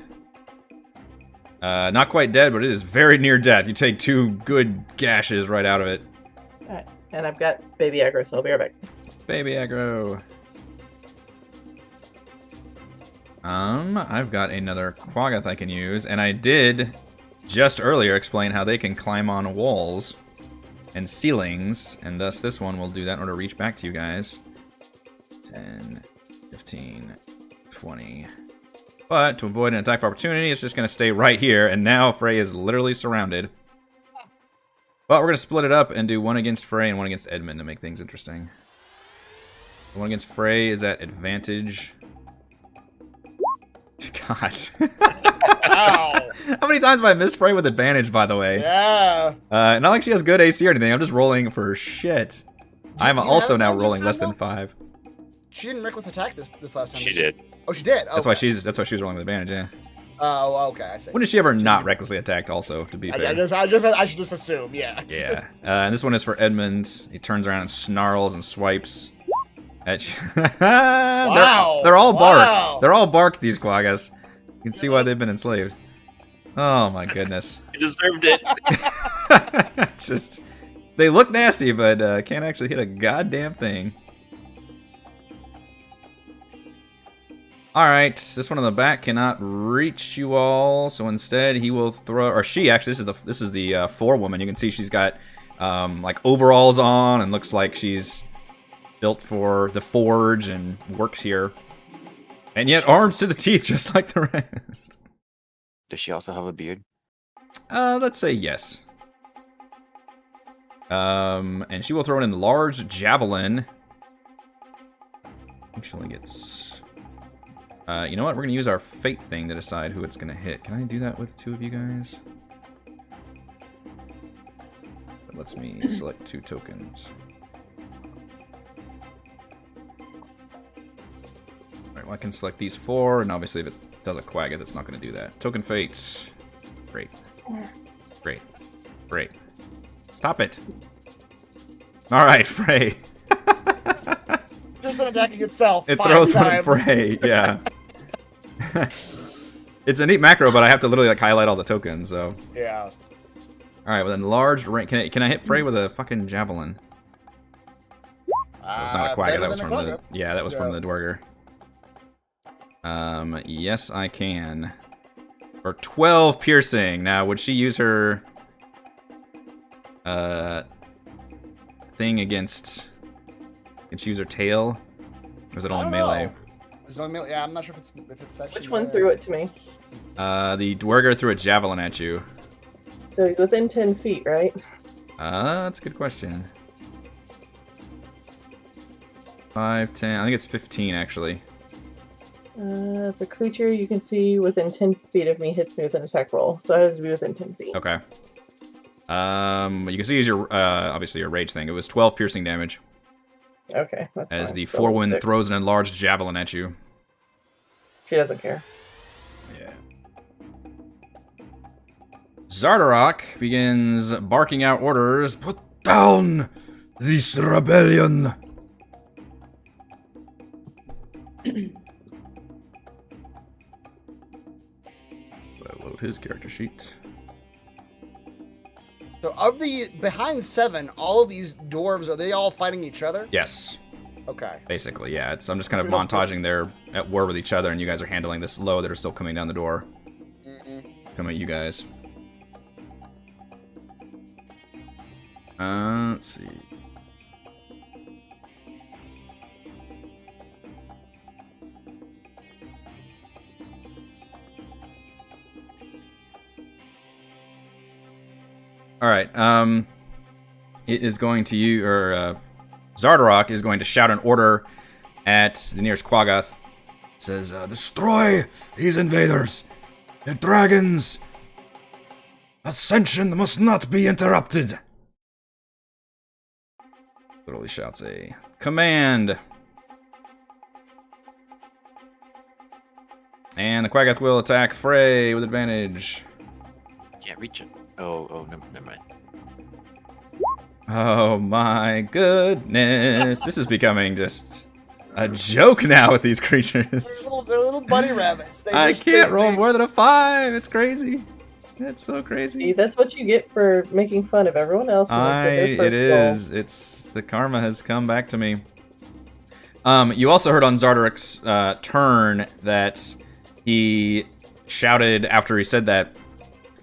Not quite dead, but it is very near death. You take 2 good gashes right out of it.
Alright. And I've got baby aggro, so I'll be right back.
Baby aggro. I've got another Quaggoth I can use, and I did just earlier explain how they can climb on walls and ceilings, and thus this one will do that in order to reach back to you guys. 10, 15, 20. But to avoid an attack of opportunity, it's just going to stay right here. And now Frey is literally surrounded. But we're going to split it up and do one against Frey and one against Edmund to make things interesting. The one against Frey is at advantage. God.
Ow.
How many times have I missed Frey with advantage, by the way?
Yeah.
Not like she has good AC or anything. I'm just rolling for shit. I'm
Do you
also
have
now
advantage
rolling
this
less
time,
than 5.
She didn't reckless attack this last time.
She did.
Oh, she did.
That's why she was rolling with advantage, yeah.
Oh, okay. I see.
When did she ever not recklessly attacked, also, to be fair?
I should just assume. Yeah.
Yeah. And this one is for Edmund. He turns around and snarls and swipes at you.
Wow.
They're all bark.
Wow.
They're all barked, these quaggas. You can see why they've been enslaved. Oh my goodness.
You deserved it.
Just, they look nasty, but can't actually hit a goddamn thing. Alright, this one on the back cannot reach you all, so instead he will throw, or she actually, this is the forewoman. You can see she's got like overalls on and looks like she's built for the forge and works here. And yet arms to the teeth just like the rest.
Does she also have a beard?
Let's say yes. And she will throw in a large javelin. I think she only gets... you know what? We're going to use our fate thing to decide who it's going to hit. Can I do that with 2 of you guys? That lets me select 2 tokens. Alright, well I can select these 4, and obviously if it does a quagga, that's not going to do that. Token fates. Great. Great. Great. Stop it. Alright, Frey.
Just attacking itself.
It
5
throws one
times.
at Frey, yeah. It's a neat macro, but I have to literally like highlight all the tokens, so.
Yeah.
Alright, well then enlarged range. Can I hit Frey with a fucking javelin? That was not a quagga, that was from the... Yeah, that was from the duergar. Yes, I can. For 12 piercing. Now, would she use her... thing against... Can she use her tail? Or is it only melee?
Is it only melee? Yeah, I'm not sure if it's actually
Which one
melee.
threw it to me?
The duergar threw a javelin at you.
So he's within 10 feet, right?
That's a good question. 5, 10, I think it's 15 actually.
If a creature you can see within 10 feet of me hits me with an attack roll, so I has to be within 10 feet.
Okay. You can see use your obviously your rage thing. It was 12 piercing damage
Okay, that's
as
fine.
the
So
forewind
six.
throws an enlarged javelin at you.
She doesn't care.
Yeah. Zardarok begins barking out orders. Put down this rebellion. So I load his character sheet.
So of the behind 7, all of these dwarves, are they all fighting each other?
Yes,
Okay.
basically, yeah. I'm just kind of montaging they're at war with each other, and you guys are handling this low that are still coming down the door. Coming at you guys. Let's see. All right. It is going to you, or Zardarok is going to shout an order at the nearest Quaggoth. It says, "Destroy these invaders! The dragon's ascension must not be interrupted." Literally shouts a command. And the Quaggoth will attack Frey with advantage.
Can't reach it. Oh, never mind.
Oh my goodness. This is becoming just a joke now with these creatures.
They're little bunny rabbits.
I can't roll more than a 5. It's crazy. It's so crazy.
See, that's what you get for making fun of everyone else. when they did their
It
first
is. It's the karma has come back to me. You also heard on Zardarok's turn that he shouted after he said that.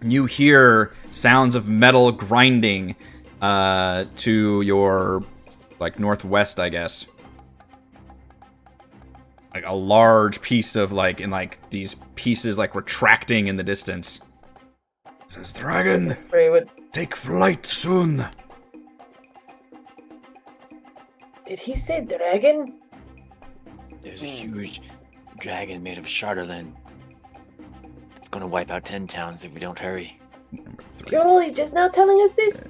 You hear sounds of metal grinding to your like northwest, I guess. like a large piece of like, and like these pieces like retracting in the distance. It says, "Dragon,
Frey would.
take flight soon."
Did he say dragon?
There's a huge dragon made of Shardolin. It's gonna wipe out 10 towns if we don't hurry.
You're only just now telling us this?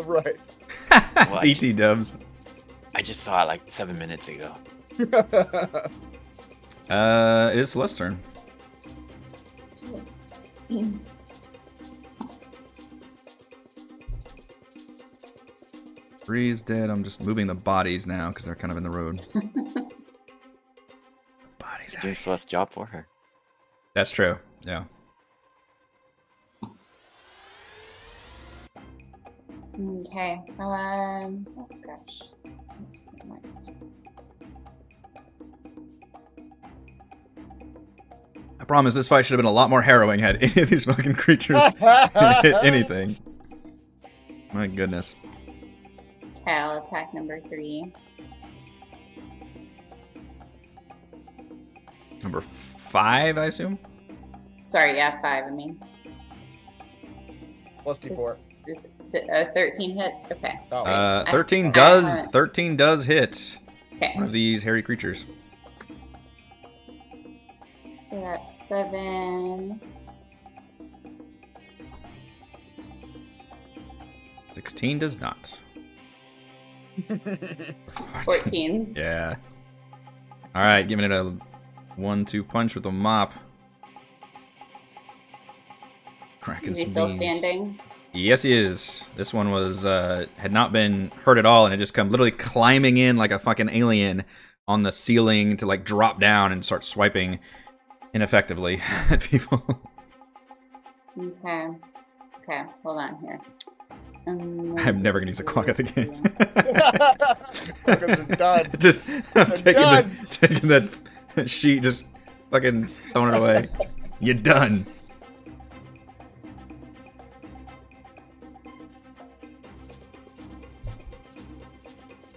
Right.
Well,
BT dubs.
I just saw it like 7 minutes ago.
It is Celeste's turn. Bree's dead. I'm just moving the bodies now because they're kind of in the road. Bodies
You're
out.
doing Celeste's job for her.
That's true. Yeah.
Okay. Oh gosh. Oops, next.
I promise this fight should have been a lot more harrowing had any of these fucking creatures hit anything. My goodness.
Okay, I'll attack number 3.
Number 5, I assume?
Sorry, yeah, 5. I mean,
Plus D4.
this 13 hits. Okay.
Oh,
Wait.
13
I
does
haven't-
13 does hit
Okay.
one of these hairy creatures.
So that's 7.
16 does not.
14.
Yeah. All right, giving it a 1-2 punch with a mop. Cracking
Is he
some
still
beans.
standing?
Yes, he is. This one was had not been hurt at all, and it just come literally climbing in like a fucking alien on the ceiling to like drop down and start swiping ineffectively at people.
Okay. Okay, hold on here.
I'm never gonna use a Quagga again.
Fuckers are done.
Just I'm
done.
taking that sheet, just fucking throwing it away. You're done.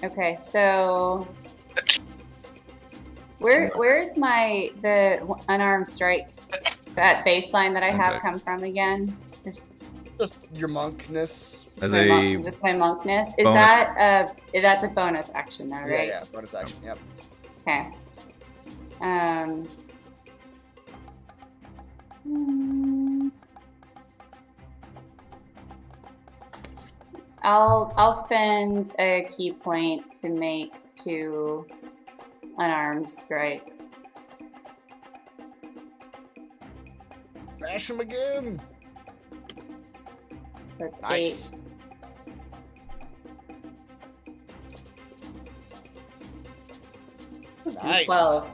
Okay, so where's the unarmed strike? That baseline that I have
Okay.
come from again? There's
Just your monkness.
As
my
a
just my monkness. Is
bonus.
that's a bonus action though,
Yeah,
right?
yeah. Bonus action. Yep.
Okay. Hmm. I'll spend a key point to make 2 unarmed strikes.
Bash him again.
That's
Nice.
8
Nice.
and 12.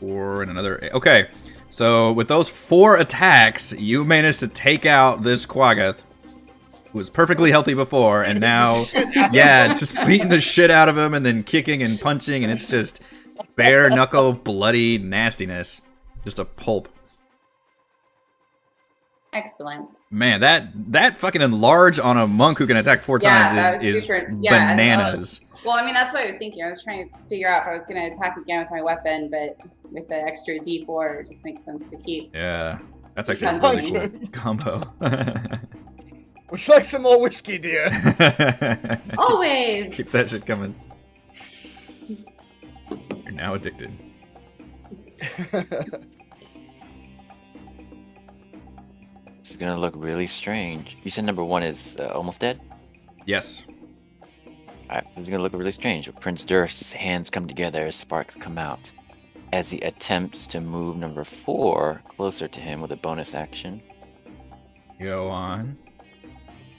Or in another. Okay, so with those 4 attacks, you managed to take out this Quaggoth, who was perfectly healthy before, and now, yeah, just beating the shit out of him and then kicking and punching, and it's just bare knuckle, bloody nastiness. Just a pulp.
Excellent.
Man, that fucking enlarge on a monk who can attack 4
Yeah,
times
that was
is
super- yeah,
bananas.
Well, I mean, that's what I was thinking. I was trying to figure out if I was going to attack again with my weapon, but with the extra D4, it just makes sense to keep.
Yeah, that's actually a
Punch.
really cool combo.
Would you like some more whiskey, dear?
Always!
Keep that shit coming. You're now addicted.
This is gonna look really strange. You said number 1 is almost dead?
Yes.
Alright, this is gonna look really strange. Prince Durst's hands come together as sparks come out. As he attempts to move number 4 closer to him with a bonus action.
Go on.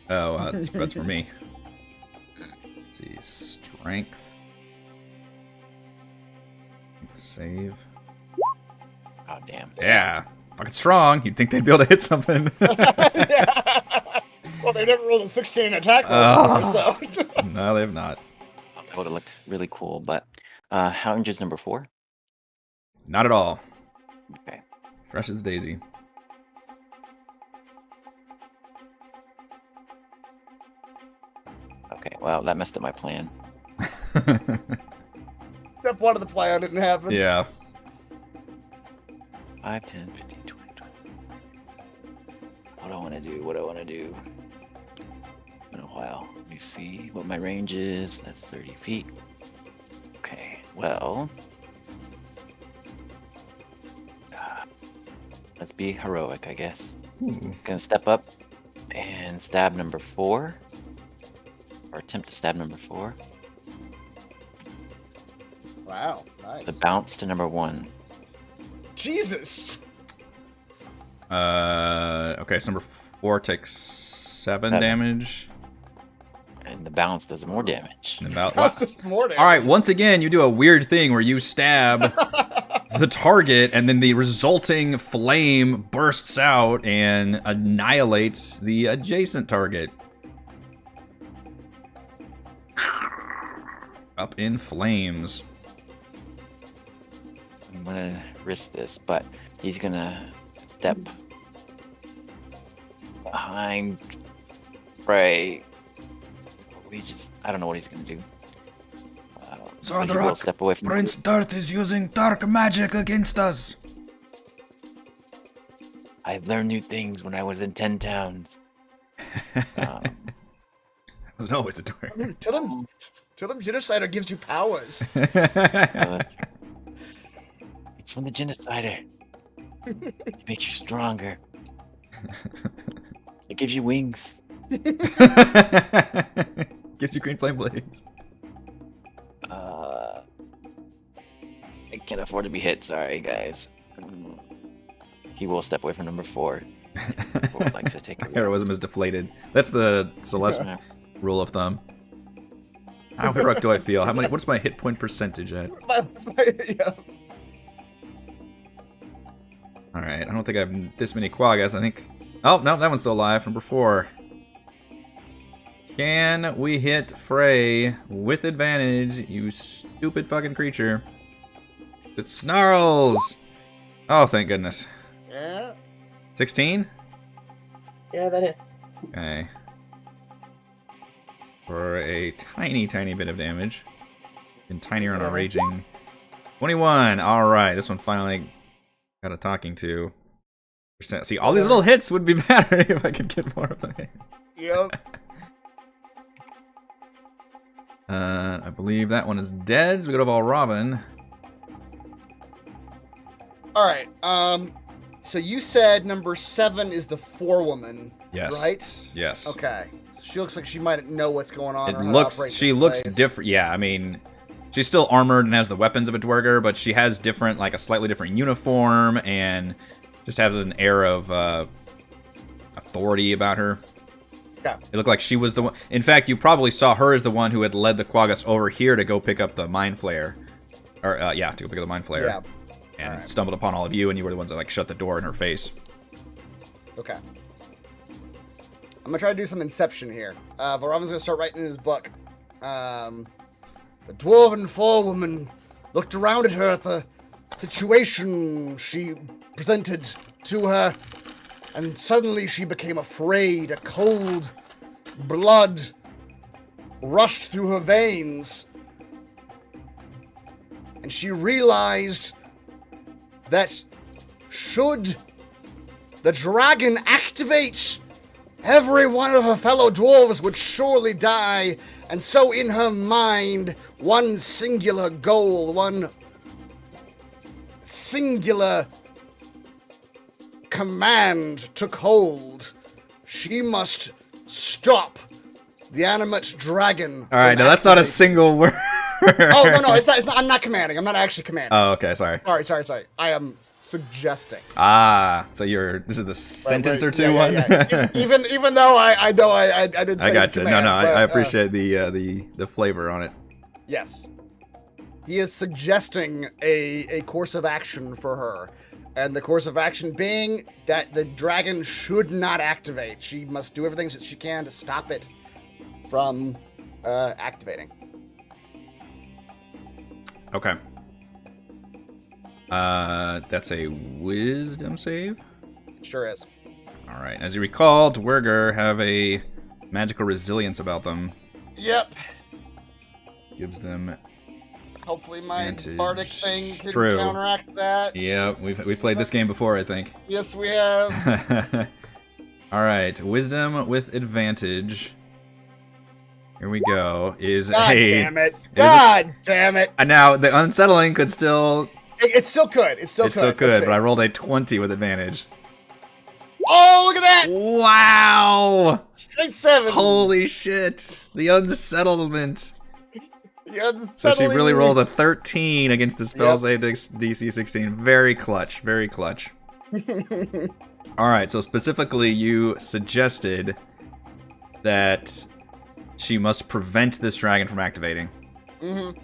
Oh, that's for me. Let's see, strength. Save.
Oh, damn.
Yeah, fucking strong. You'd think they'd be able to hit something.
Well, they never rolled a 16 in attack roll,
Oh.
so.
No, they have not.
That would have looked really cool, but how injured is number 4?
Not at all.
Okay.
Fresh as daisy.
Okay, well, that messed up my plan.
Step one of the plan didn't happen.
Yeah.
5, 10, 15, 20, 20. What do I want to do? What do I want to do? In a while. Let me see what my range is. That's 30 feet. Okay, well. Let's be heroic, I guess.
Ooh.
Gonna step up and stab number 4. Or attempt to stab number 4.
Wow, nice.
The bounce to number 1.
Jesus.
Okay, so number 4 takes 7 damage.
And the bounce does more damage.
And about,
That's just more damage.
all right, once again, you do a weird thing where you stab the target, and then the resulting flame bursts out and annihilates the adjacent target. Up in flames.
I'm gonna risk this, but he's gonna step behind Frey. I don't know what he's gonna do. But he will step away from
Prince Dirt is using dark magic against us.
I learned new things when I was in 10 towns.
I was always a dork.
Tell them Genocider gives you powers.
It's from the Genocider. It makes you stronger. It gives you wings.
Gives you green flame blades.
I can't afford to be hit. Sorry, guys. He will step away from number 4. Would like to take a
Heroism is deflated. That's the Celeste rule of thumb. How heroic do I feel? What's my hit point percentage at?
Yeah.
Alright, I don't think I have this many quaggas. I think... Oh, no, that one's still alive. Number 4. Can we hit Frey with advantage, you stupid fucking creature? It snarls! Oh, thank goodness.
Yeah.
16?
Yeah, that hits.
Okay. For a tiny, tiny bit of damage. And tinier on a raging. 21! Alright, this one finally got a talking to. See, all these little hits would be better if I could get more of them.
Yep.
I believe that one is dead, so we go to Valravn.
All right. So you said number 7 is the forewoman.
Yes.
Right?
Yes.
Okay. So she looks like she might know what's going on.
It
or how to
looks.
operate
She
this
looks
place.
different. Yeah, I mean, she's still armored and has the weapons of a duergar, but she has different, like a slightly different uniform, and just has an air of authority about her.
Yeah.
It looked like she was the one. In fact, you probably saw her as the one who had led the quaggas over here to go pick up the mind flare, or to go pick up the mind flare.
Yeah.
And stumbled upon all of you, and you were the ones that like shut the door in her face.
Okay. I'm gonna try to do some inception here. Valravn's gonna start writing in his book. The dwarven forewoman looked around at her at the situation she presented to her, and suddenly she became afraid. A cold blood rushed through her veins, and she realized that should the dragon activate, every one of her fellow dwarves would surely die, and so in her mind, one singular goal, one singular command took hold. She must stop the animate dragon.
All right, now that's not a single word.
Oh, no, it's not, I'm not commanding. I'm not actually commanding.
Oh, okay, sorry.
Sorry. I am suggesting.
Ah, so this is the sentence or two one.
Yeah. even though I know I didn't say
I got you.
command,
No,
but,
I appreciate the flavor on it.
Yes. He is suggesting a course of action for her. And the course of action being that the dragon should not activate. She must do everything that she can to stop it from activating.
Okay. That's a wisdom save.
It sure is.
All right. As you recall, duergar have a magical resilience about them.
Yep.
gives them.
Hopefully my
Advantage.
bardic thing can
True.
counteract that.
Yeah, we've played this game before, I think.
Yes, we have.
All right, wisdom with advantage. Here we go. Is
God
a
damn it.
is
God damn it.
and now the unsettling could still
It still could. It still
it's
could.
still
Let's
could,
see.
but I rolled a 20 with advantage.
Oh, look at that!
Wow!
Straight 7.
Holy shit! The unsettlement.
The
So she really
unsettling-
rolls a 13 against the spell
Yep.
save DC 16. Very clutch. Very clutch. All right. So specifically, you suggested that she must prevent this dragon from activating.
Mm-hmm.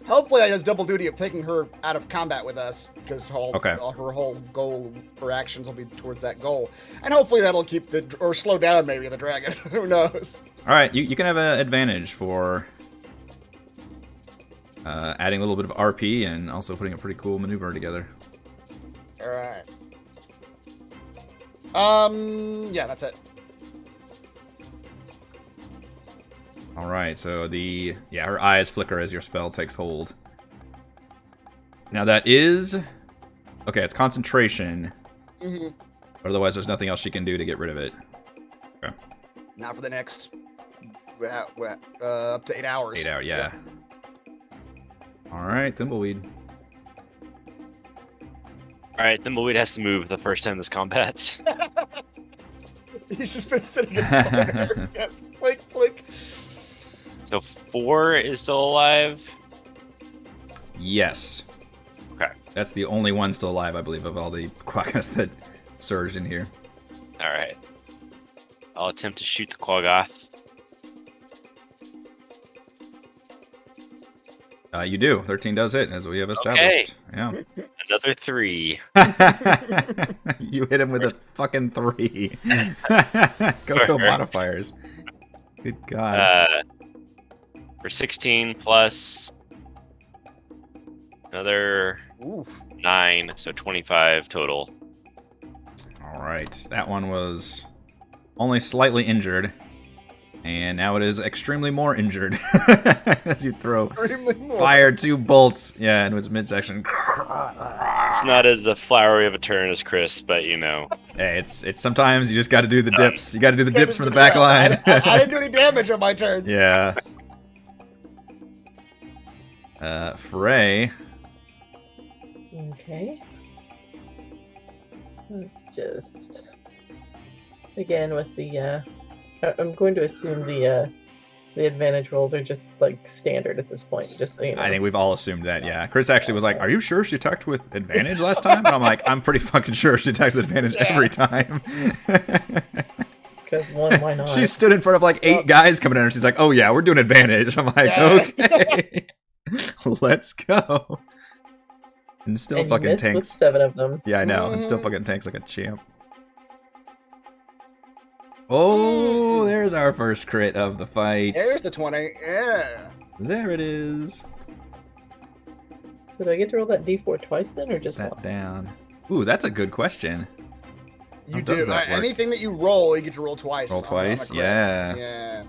Hopefully, I has double duty of taking her out of combat with us, because her whole goal for actions will be towards that goal, and hopefully that'll keep or slow down maybe the dragon. Who knows?
All right. You can have an advantage for adding a little bit of RP and also putting a pretty cool maneuver together.
All right. Yeah, that's it.
All right, so her eyes flicker as your spell takes hold. Now that is okay. It's concentration.
Mm-hmm.
But otherwise, there's nothing else she can do to get rid of it. Okay.
Not for the next up to 8 hours.
8 hour, yeah. All right, Thimbleweed.
All right, Thimbleweed has to move the first time in this combat.
He's just been sitting in the corner. Yes, blink, blink.
So 4 is still alive.
Yes.
Okay.
That's the only one still alive, I believe, of all the Quaggas that surged in here.
All right. I'll attempt to shoot the Quaggoth.
You do. 13 does hit, as we have established. Yeah.
Another 3.
You hit him with a fucking 3. Go modifiers. Good God.
For 16 plus another
Oof.
9, so 25 total.
All right. That one was only slightly injured. And now it is extremely more injured as you throw fire 2 bolts, into its midsection.
It's not as flowery of a turn as Chris, but you know.
Hey, it's sometimes you just got to do the dips. You got to do the dips from the back line.
I didn't do any damage on my turn.
Yeah. Frey.
Okay. Let's just again with the I'm going to assume the advantage rolls are just like standard at this point. Just so you know.
I think we've all assumed that. Yeah. Chris actually was like, "Are you sure she attacked with advantage last time?" And I'm like, "I'm pretty fucking sure she attacks with advantage every time."
Because why not?
She stood in front of like 8 guys coming in, and she's like, "Oh yeah, we're doing advantage." I'm like, "Okay, let's go." And still
and
fucking
you missed with
tanks.
7 of them.
Yeah, I know. And still fucking tanks like a champ. Oh, there's our first crit of the fight.
There's the 20. Yeah.
There it is.
So do I get to roll that d4 twice then, or just
That
once?
down. Ooh, that's a good question.
You
How does
do.
that work?
Anything that you roll, you get to roll twice.
Roll
on a
twice?
crit.
Yeah.
Yeah.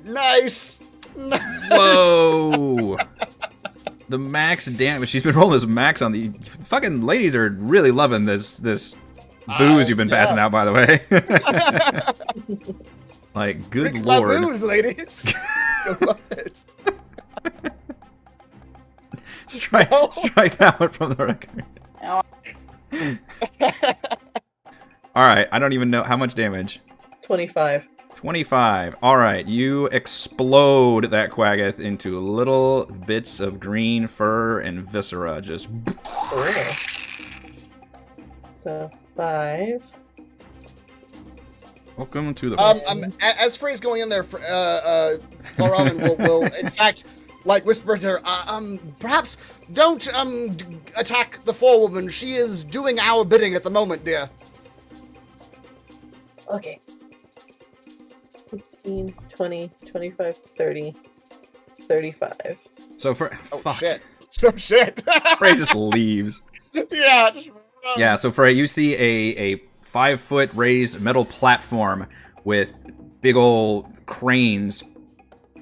Nice.
Whoa! The max damage. She's been rolling this max on the fucking ladies are really loving this booze you've been passing out, by the way. Like, good
Drink
lord.
my booze, ladies. I love it.
Strike that one from the record.
No.
Alright, I don't even know how much damage.
25.
25. Alright, you explode that Quaggoth into little bits of green fur and viscera. Just.
Oh. So 5.
Welcome to the.
As Frey's going in there, Laurelman will in fact, like, whisper to her, perhaps don't, attack the forewoman. She is doing our bidding at the moment, dear.
Okay. 15, 20, 25, 30, 35.
So for.
Oh,
fuck.
shit. Oh, shit.
Frey just leaves.
Yeah, just run.
Yeah, so Frey, you see a 5-foot raised metal platform with big old cranes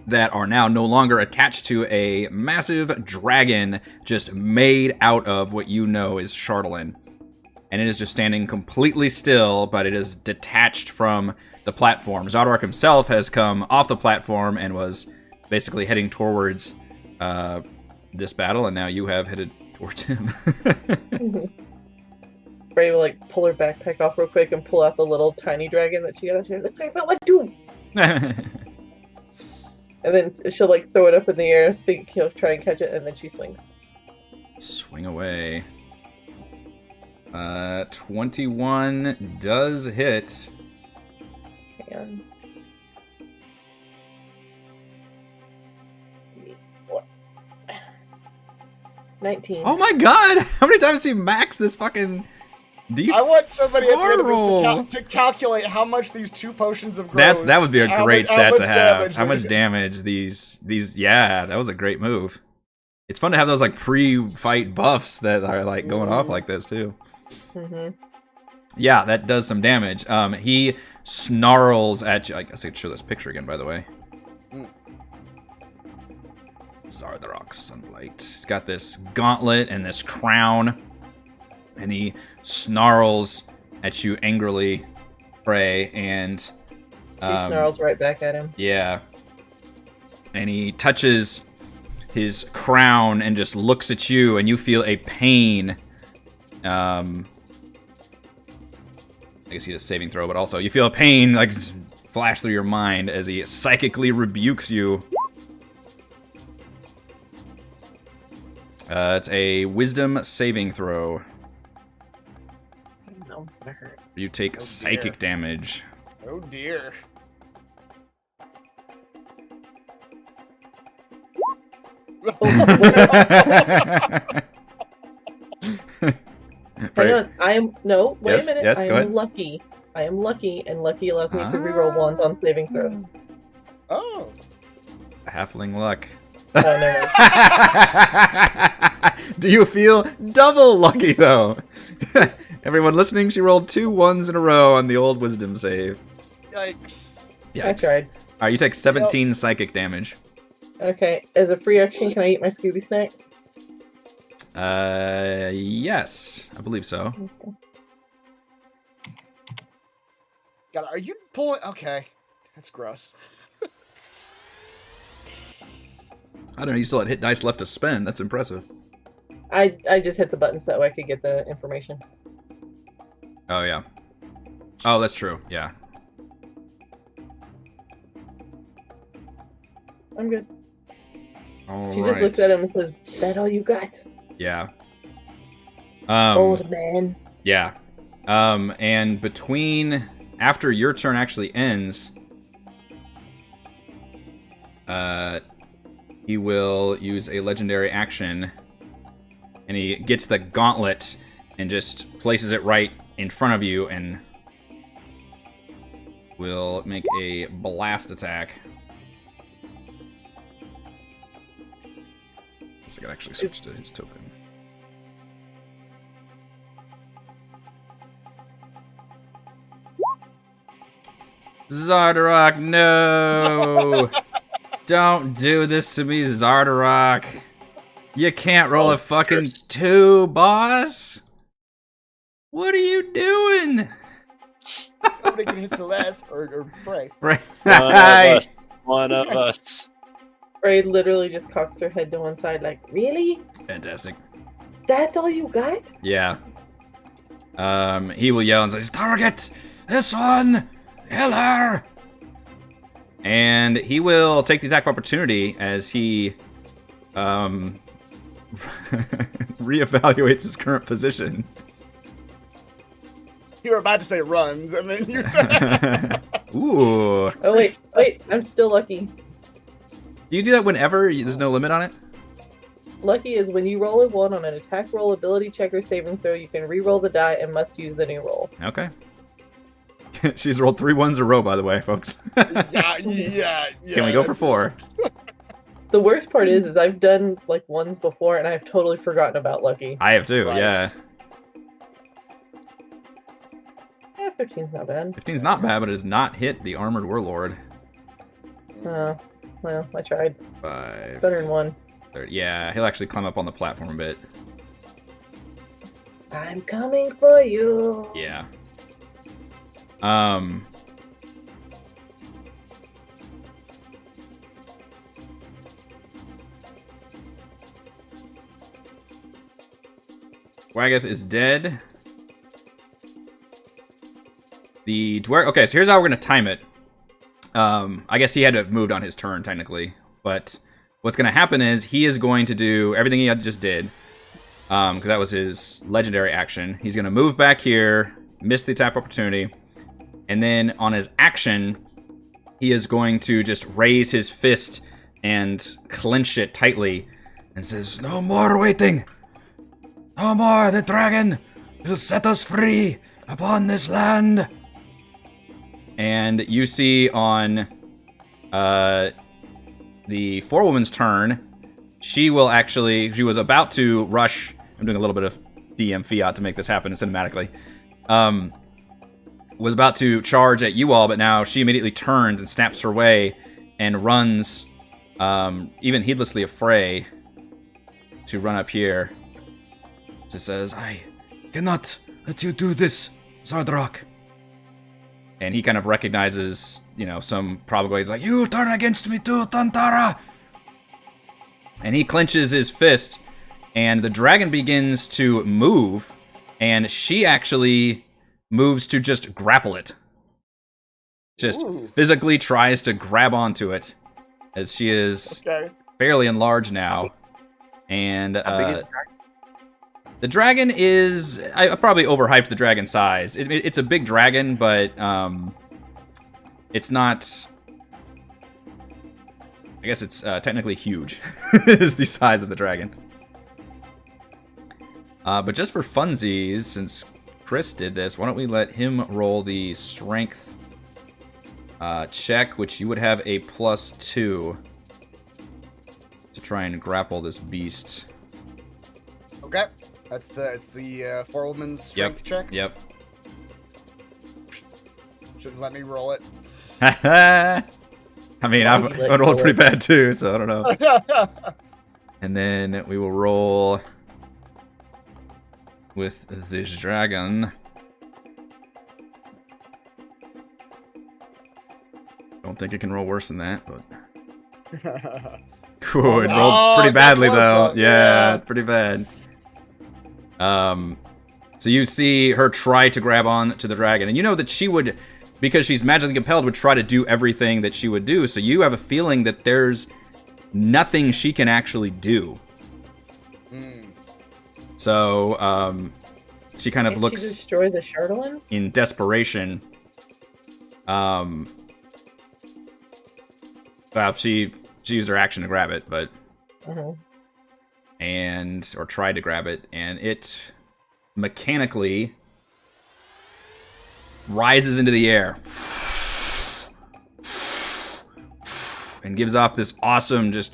that are now no longer attached to a massive dragon just made out of what you know is Chardolin. And it is just standing completely still, but it is detached from the platform. Zardarok himself has come off the platform and was basically heading towards this battle, and now you have headed towards him.
Ray will like pull her backpack off real quick and pull out the little tiny dragon that she got. She's like, "I felt like doing." And then she'll like throw it up in the air, think he'll try and catch it, and then she swings.
Swing away. 21 does hit.
And 19.
Oh my god! How many times do you max this fucking
I want somebody at the end of
Roll.
this to calculate how much these 2 potions of growth.
that would be a great stat to have.
damage
How
they-
much damage these yeah, that was a great move. It's fun to have those like pre-fight buffs that are like going off like this too.
Mm-hmm.
Yeah, that does some damage. He snarls at you. I guess I could show this picture again, by the way. Zardarok Sunblight. He's got this gauntlet and this crown, and he snarls at you angrily, Frey, and
She snarls right back at him.
yeah. And he touches his crown and just looks at you, and you feel a pain. I guess he does a saving throw, but also you feel a pain like flash through your mind as he psychically rebukes you. It's a wisdom saving throw.
No one's gonna hurt.
You take psychic damage.
Oh dear.
Hang on, I am no. Wait
Yes,
a minute.
yes,
I
go
am
ahead.
lucky. I am lucky, and lucky allows me to reroll ones on saving throws.
Oh.
Halfling luck.
Oh, never mind.
Do you feel double lucky though? Everyone listening, she rolled 2 1s in a row on the old wisdom save.
Yikes.
Yikes.
I tried.
Alright, you take 17 psychic damage.
Okay, as a free action, can I eat my Scooby snack?
Yes, I believe so.
Okay.
God, are you pulling? Okay. That's gross.
I don't know, you still had hit dice left to spend. That's impressive.
I just hit the button so I could get the information.
Oh, yeah. Oh, that's true. Yeah.
I'm good.
All
She just looks at him and says, "That all you got,
Yeah.
old man?"
Yeah. And between after your turn actually ends, he will use a legendary action, and he gets the gauntlet and just places it right in front of you and will make a blast attack. I could actually switch to his token. Zardarok, no! Don't do this to me, Zardarok. You can't roll a fucking 2, boss. What are you doing?
Nobody can hit Celeste or Frey.
Right.
One of us.
Ray literally just cocks her head to one side, like, "Really?
Fantastic.
That's all you got?"
Yeah. He will yell and say, "Target this one! Kill her!" And he will take the attack of opportunity as he reevaluates his current position.
You were about to say runs, and then you said.
Ooh.
Oh wait, I'm still lucky.
Do you do that whenever? There's no limit on it?
Lucky is when you roll a 1 on an attack roll, ability check, or saving throw, you can re-roll the die and must use the new roll.
Okay. She's rolled 3 1s in a row, by the way, folks.
yeah.
Can we go for 4?
The worst part is I've done like 1s before and I've totally forgotten about lucky.
I have too,
Nice.
yeah.
Yeah, 15's not bad.
15's not bad, but it does not hit the armored warlord.
Well, I tried.
5.
Better than 1.
30. Yeah, he'll actually climb up on the platform a bit.
I'm coming for you.
Yeah. Wagath is dead. The dwerg. Okay, so here's how we're gonna time it. I guess he had to have moved on his turn technically, but what's gonna happen is he is going to do everything he just did, because that was his legendary action. He's gonna move back here, miss the attack of opportunity, and then on his action, he is going to just raise his fist and clench it tightly, and says, "No more waiting. No more. The dragon will set us free upon this land." And you see on the forewoman's turn, she was about to rush. I'm doing a little bit of DM fiat to make this happen cinematically. Was about to charge at you all, but now she immediately turns and snaps her way and runs, even heedlessly affray, to run up here. She says, "I cannot let you do this, Zardrock." And he kind of recognizes, some probably. He's like, "You turn against me too, Tantara!" And he clenches his fist, and the dragon begins to move, and she actually moves to just grapple it. Just physically tries to grab onto it, as she is fairly enlarged now. And
How big is the dragon?
the dragon is... I probably overhyped the dragon size. It's a big dragon, but it's not... I guess it's technically huge, is the size of the dragon. But just for funsies, since Chris did this, why don't we let him roll the strength check, which you would have a +2 to try and grapple this beast.
Okay. It's the forewoman's strength check.
Yep.
Shouldn't let me roll it.
I mean, I rolled pretty bad too, so I don't know. And then we will roll with this dragon. Don't think it can roll worse than that, but... Cool, it rolled pretty badly though. Yeah, it's pretty bad. So you see her try to grab on to the dragon, and you know that she would, because she's magically compelled, would try to do everything that she would do. So you have a feeling that there's nothing she can actually do. So she kind of looks.
She destroy the Shardolin?
In desperation. Well, she used her action to grab it, but or tried to grab it, and it mechanically rises into the air and gives off this awesome, just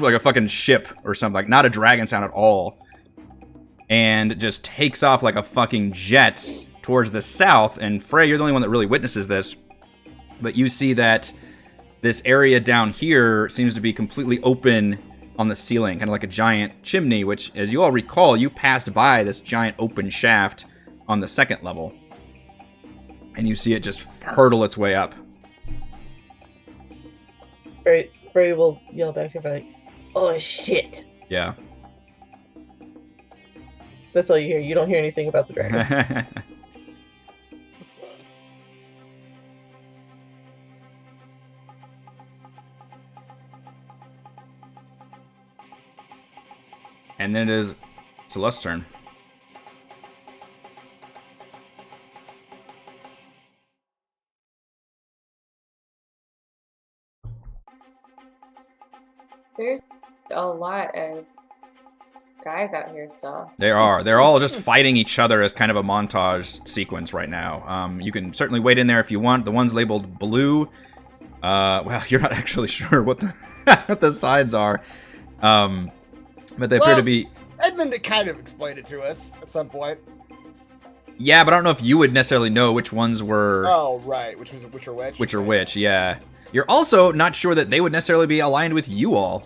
like a fucking ship or something, like not a dragon sound at all, and just takes off like a fucking jet towards the south. And Frey, you're the only one that really witnesses this, but you see that this area down here seems to be completely open on the ceiling, kind of like a giant chimney, which, as you all recall, you passed by this giant open shaft on the second level. And you see it just hurtle its way up.
Frey will yell back to her like, "Oh shit."
Yeah.
That's all you hear. You don't hear anything about the dragon.
And then it is Celeste's turn.
There's a lot of guys out here still.
There are. They're all just fighting each other as kind of a montage sequence right now. You can certainly wait in there if you want. The ones labeled blue, well, you're not actually sure what the, what the sides are. But they appear to be...
Edmund kind of explained it to us at some point.
Yeah, but I don't know if you would necessarily know which ones were
Oh, right. Which are which?
which are which. Yeah. You're also not sure that they would necessarily be aligned with you all.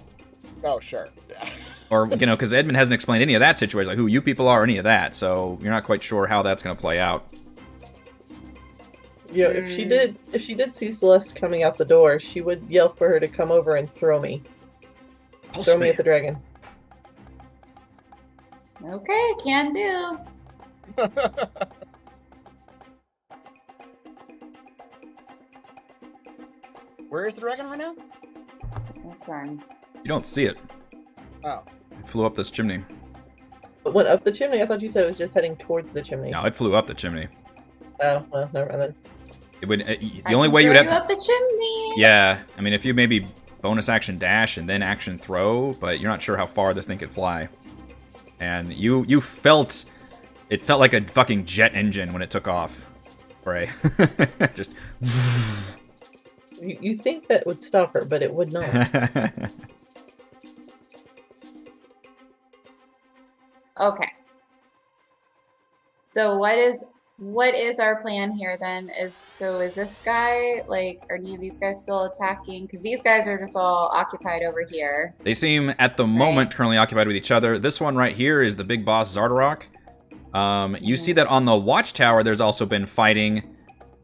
Oh, sure. Yeah.
Or, because Edmund hasn't explained any of that situation, like who you people are or any of that, so you're not quite sure how that's going to play out.
If she did see Celeste coming out the door, she would yell for her to come over and throw me. Throw me at the dragon.
Okay, can do.
Where is the dragon right now?
That's fine.
You don't see it.
Oh.
It flew up this chimney.
It went up the chimney? I thought you said it was just heading towards the chimney.
No, it flew up the chimney.
Oh, well, never mind then.
It would. The only way you would have.
Up the chimney.
Yeah, I mean, if you maybe bonus action dash and then action throw, but you're not sure how far this thing could fly. And you felt. It felt like a fucking jet engine when it took off. Right? Just.
You think that would stop her, but it would not.
Okay. So what is our plan here then? Is this guy, like, are any of these guys still attacking? Because these guys are just all occupied over here.
They seem at the moment currently occupied with each other. This one right here is the big boss Zardarok. You see that on the watchtower there's also been fighting.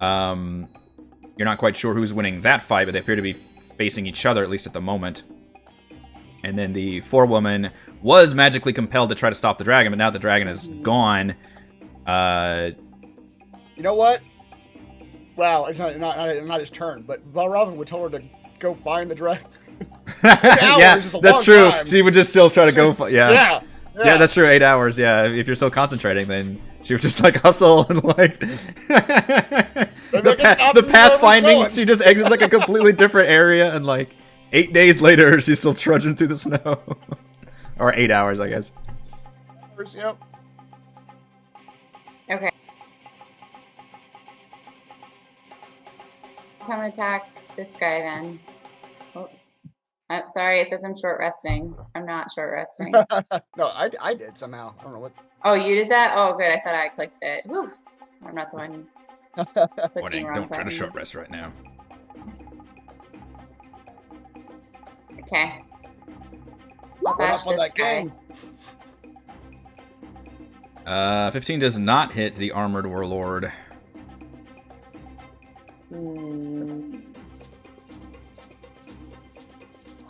You're not quite sure who's winning that fight, but they appear to be facing each other, at least at the moment. And then the forewoman was magically compelled to try to stop the dragon, but now the dragon is gone.
You know what? Well, it's not his turn, but Valravn would tell her to go find the dragon.
Yeah, that's true.
Time.
She would just still try to go.
Yeah.
Yeah, that's true. 8 hours. Yeah, if you're still concentrating, then she would just like hustle and like the pathfinding. She just exits like a completely different area, and like 8 days later, she's still trudging through the snow. Or 8 hours, I guess.
Yep.
Okay. Come attack this guy then. Oh. Sorry, it says I'm short resting. I'm not short resting.
No, I did somehow. I don't know what.
Oh, you did that? Oh, good. I thought I clicked it. Whew. I'm not the one.
Warning, don't try to short rest right now.
Okay. I'll bash this guy.
15 does not hit the armored warlord.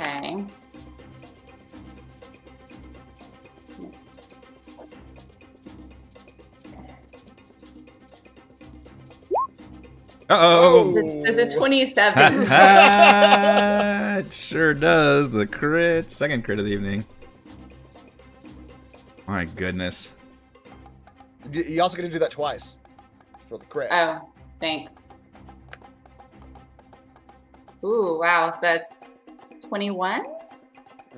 Okay. Oops.
Uh-oh!
There's a 27.
It sure does. The crit. Second crit of the evening. My goodness.
You also get to do that twice for the crit.
Oh, thanks. Ooh, wow. So that's 21?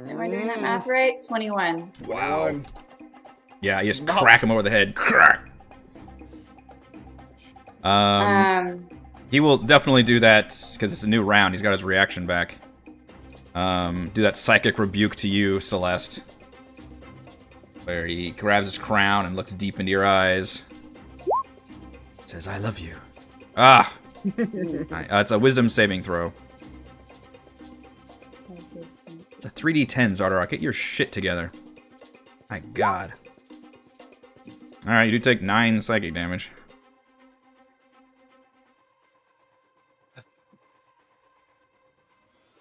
Am I doing that math right? 21.
Wow. Yeah, you just crack him over the head. Crack. He will definitely do that because it's a new round. He's got his reaction back. Do that psychic rebuke to you, Celeste. Where he grabs his crown and looks deep into your eyes. Says, I love you. Ah! It's a wisdom saving throw. It's a 3d10, Zardarok. Get your shit together. My god. Alright, you do take 9 psychic damage.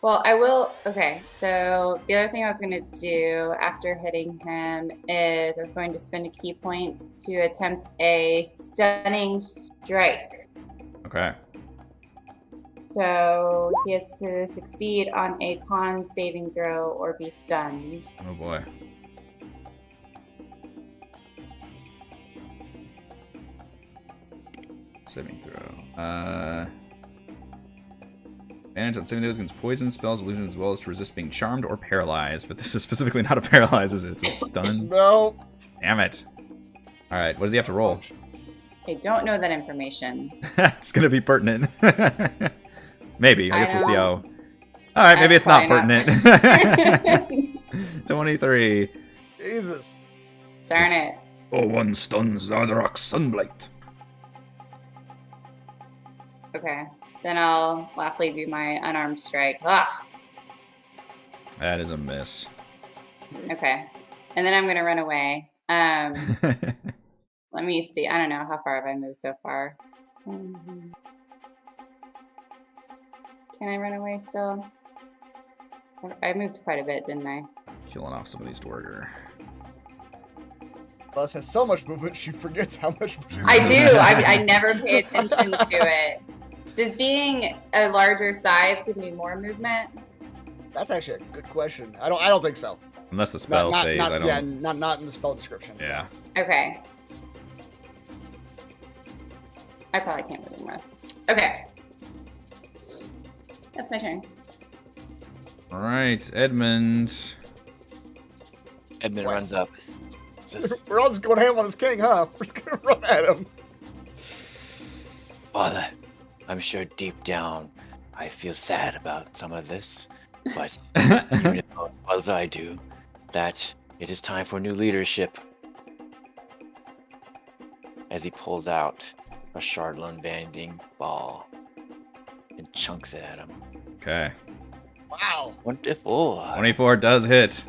Well, I will. Okay, so the other thing I was going to do after hitting him is I was going to spend a key point to attempt a stunning strike.
Okay.
So he has to succeed on a con saving throw or be stunned.
Oh boy. Saving throw. Advantage on saving throws against poison, spells, illusions, as well as to resist being charmed or paralyzed. But this is specifically not a paralyze, is it? It's a stun.
No.
Damn it. Alright, what does he have to roll?
I don't know that information.
It's gonna be pertinent. Maybe. I guess we'll see how. Alright, maybe it's not pertinent. 23.
Jesus.
Darn it.
Oh, one stuns, the other rocks Sunblight.
Okay. Then I'll lastly do my unarmed strike. Ugh.
That is a miss.
Okay. And then I'm going to run away. Let me see. I don't know. How far have I moved so far? Can I run away still? I moved quite a bit, didn't I?
Killing off some of these duergar.
Buzz has so much movement, she forgets how much.
I do. I never pay attention to it. Does being a larger size give me more movement?
That's actually a good question. I don't think so.
Unless the spell stays, I don't.
Yeah, not in the spell description.
Yeah.
Okay. I probably can't move anymore. Okay. That's my turn.
All right, Edmund.
Edmund runs up. Says,
We're all just going ham on this king, huh? We're just gonna run at him.
Father, I'm sure deep down I feel sad about some of this, but you know as well as I do that it is time for new leadership. As he pulls out a Shardlun banding ball and chunks it at him.
Okay.
Wow.
24.
24 does hit.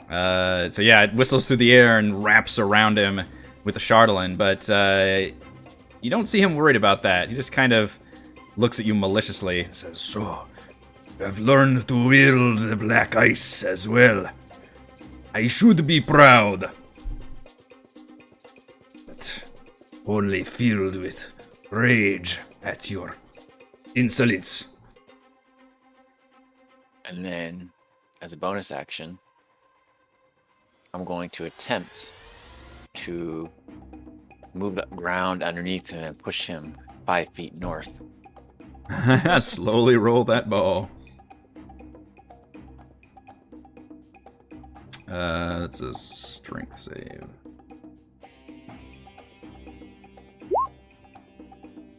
So yeah, it whistles through the air and wraps around him with the Shardlun, but you don't see him worried about that. He just kind of looks at you maliciously. Says, "So, I've learned to wield the black ice as well. I should be proud, but only filled with rage at your insolence."
And then, as a bonus action, I'm going to attempt to move the ground underneath him and push him 5 feet north.
Slowly roll that ball. It's a strength save.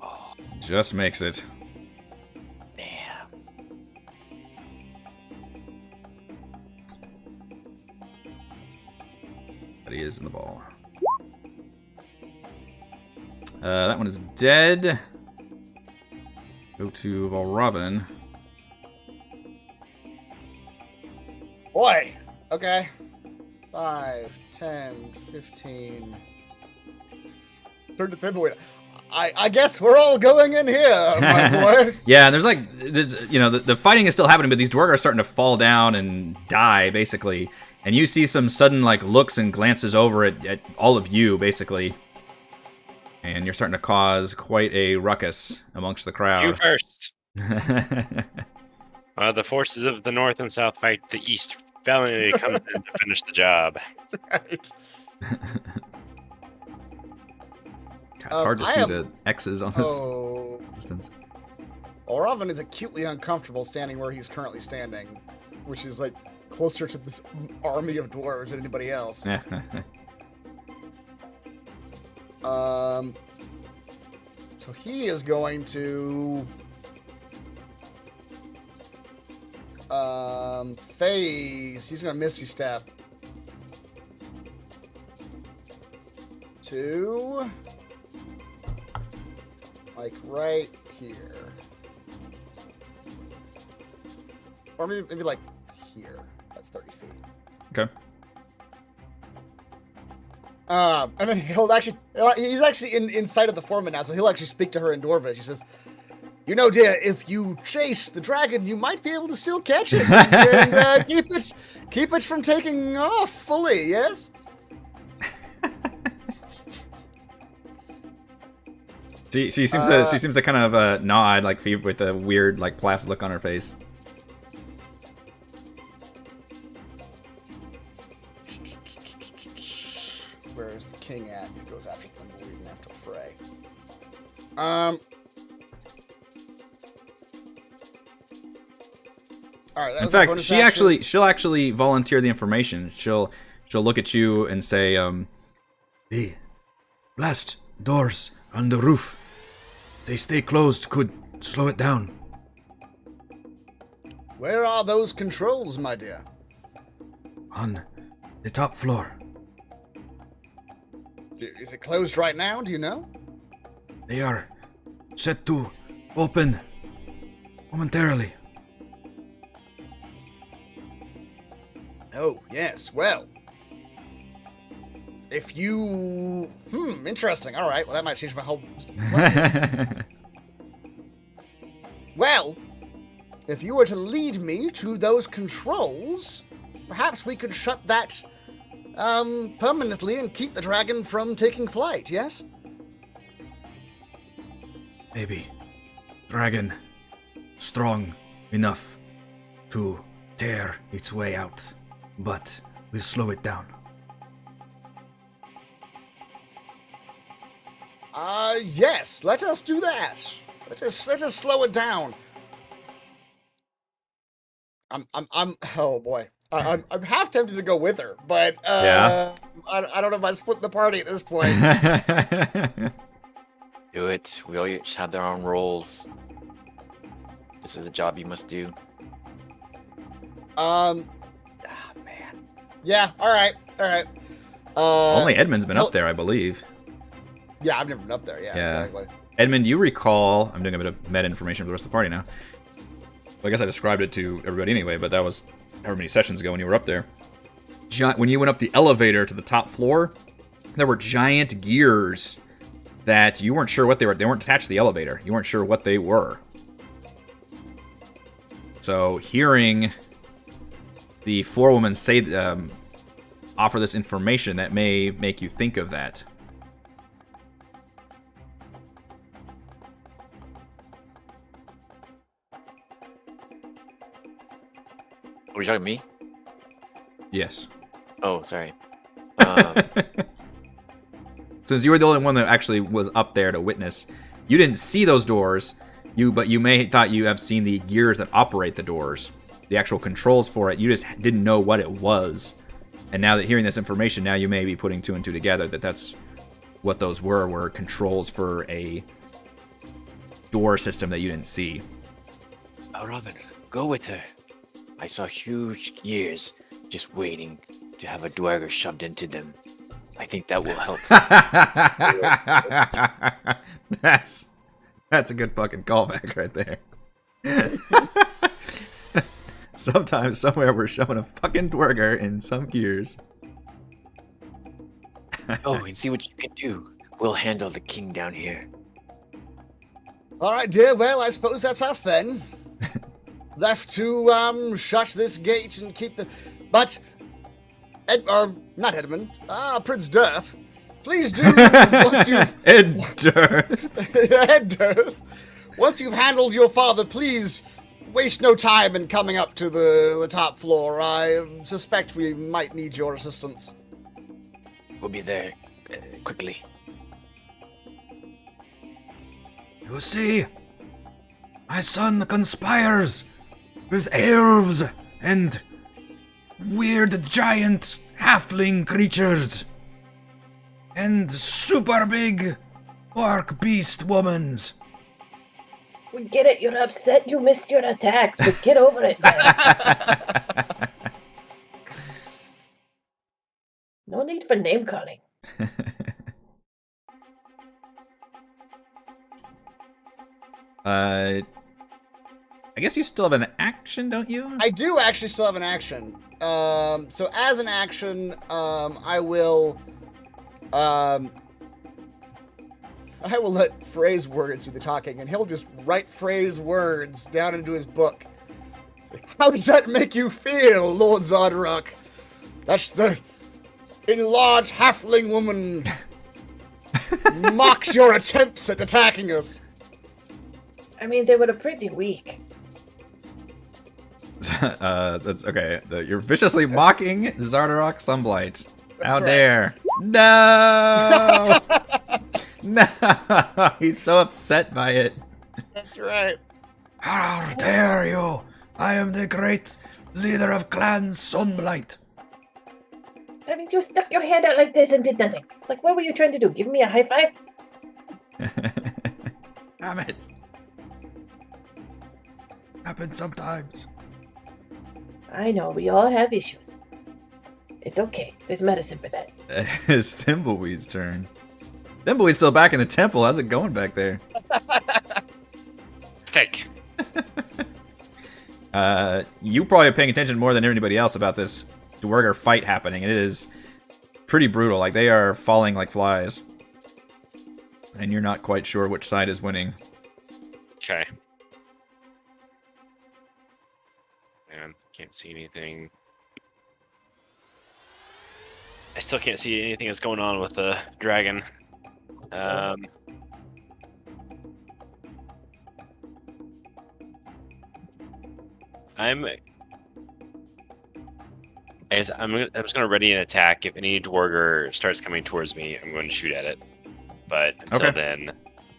Oh,
Just makes it.
damn.
But he is in the ball. That one is dead. Go to Valrobin.
Boy. Okay. 5, 10, 15. Turn to Thimbleweed. I guess we're all going in here, my boy.
Yeah, and there's you know, the fighting is still happening, but these duergar are starting to fall down and die, basically. And you see some sudden, like, looks and glances over at all of you, basically. And you're starting to cause quite a ruckus amongst the
You
crowd.
first. The forces of the north and south fight. The east valiantly comes in to finish the job.
Right.
It's hard to
I
see
am-
the X's on this
Oh.
distance.
Oravan is acutely uncomfortable standing where he's currently standing, which is like closer to this army of dwarves than anybody else. So he is going to phase. He's gonna Misty Step to like right here, or maybe like here. That's 30 feet.
Okay.
And then he's actually in sight of the foreman now, so he'll actually speak to her in Dwarvish. He says, "You know, dear, if you chase the dragon, you might be able to still catch it and keep it from taking off fully. Yes."
She seems to kind of nod, like, with a weird, like, placid look on her face.
Where is the king at? He goes after Thimbleweed and after Frey. All right. That
In
was a
fact,
bonus
she'll actually volunteer the information. She'll look at you and say, "The blast doors on the roof. They stay closed. Could slow it down."
Where are those controls, my dear?
On the top floor.
Is it closed right now? Do you know?
They are set to open momentarily.
Oh, yes. Well, if you... interesting. All right. Well, that might change my whole... Well, if you were to lead me to those controls, perhaps we could shut that permanently and keep the dragon from taking flight, yes?
Maybe. Dragon strong enough to tear its way out, but we'll slow it down.
Yes, let us do that. Let us slow it down. Oh boy. I'm half tempted to go with her, but
Yeah.
I don't know if I split the party at this point.
Do it. We all each have their own roles. This is a job you must do.
Man. Yeah, alright.
Only Edmund's been up there, I believe.
Yeah, I've never been up there,
Yeah.
exactly.
Edmund, you recall, I'm doing a bit of meta information for the rest of the party now. I guess I described it to everybody anyway, but that was however many sessions ago when you were up there. When you went up the elevator to the top floor, there were giant gears that you weren't sure what they were. They weren't attached to the elevator. You weren't sure what they were. So hearing the forewoman say, offer this information, that may make you think of that.
Were you talking to me?
Yes.
Oh, sorry.
Since you were the only one that actually was up there to witness, you didn't see those doors, but you may thought you have seen the gears that operate the doors, the actual controls for it. You just didn't know what it was. And now that hearing this information, now you may be putting two and two together that that's what those were controls for a door system that you didn't see.
Oh, Robin, go with her. I saw huge gears just waiting to have a duergar shoved into them. I think that will help.
That's a good fucking callback right there. Sometimes, somewhere, we're showing a fucking duergar in some gears.
Oh, and see what you can do. We'll handle the king down here.
Alright, dear, well, I suppose that's us then. Left to, shut this gate and keep the... But... not Edmund. Prince Dirth. Please do, once you've... Dirth. Once you've handled your father, please waste no time in coming up to the top floor. I suspect we might need your assistance.
We'll be there quickly.
You see, my son conspires with elves and weird giant halfling creatures and super big orc beast womans.
We get it, you're upset you missed your attacks, but get over it, man. No need for name calling.
I guess you still have an action, don't you?
I do actually still have an action. So as an action, I will let phrase words do the talking, and he'll just write phrase words down into his book. Say, how does that make you feel, Lord Zardarok? That's the enlarged halfling woman mocks your attempts at attacking us.
I mean, they were pretty weak.
That's okay. You're viciously mocking Zardarok Sunblight. How
right.
dare! No! No! He's so upset by it.
That's right.
How dare you! I am the great leader of Clan Sunblight.
I mean, you stuck your hand out like this and did nothing. Like, what were you trying to do? Give me a high five?
Damn it. Happens sometimes.
I know, we all have issues. It's okay. There's medicine for that.
It's Thimbleweed's turn. Thimbleweed's still back in the temple. How's it going back there?
Take.
You probably are paying attention more than anybody else about this duergar fight happening. It is pretty brutal. Like, they are falling like flies. And you're not quite sure which side is winning.
Okay. Man, can't see anything. I still can't see anything that's going on with the dragon. I'm just gonna ready an attack. If any duergar starts coming towards me, I'm going to shoot at it. But until then,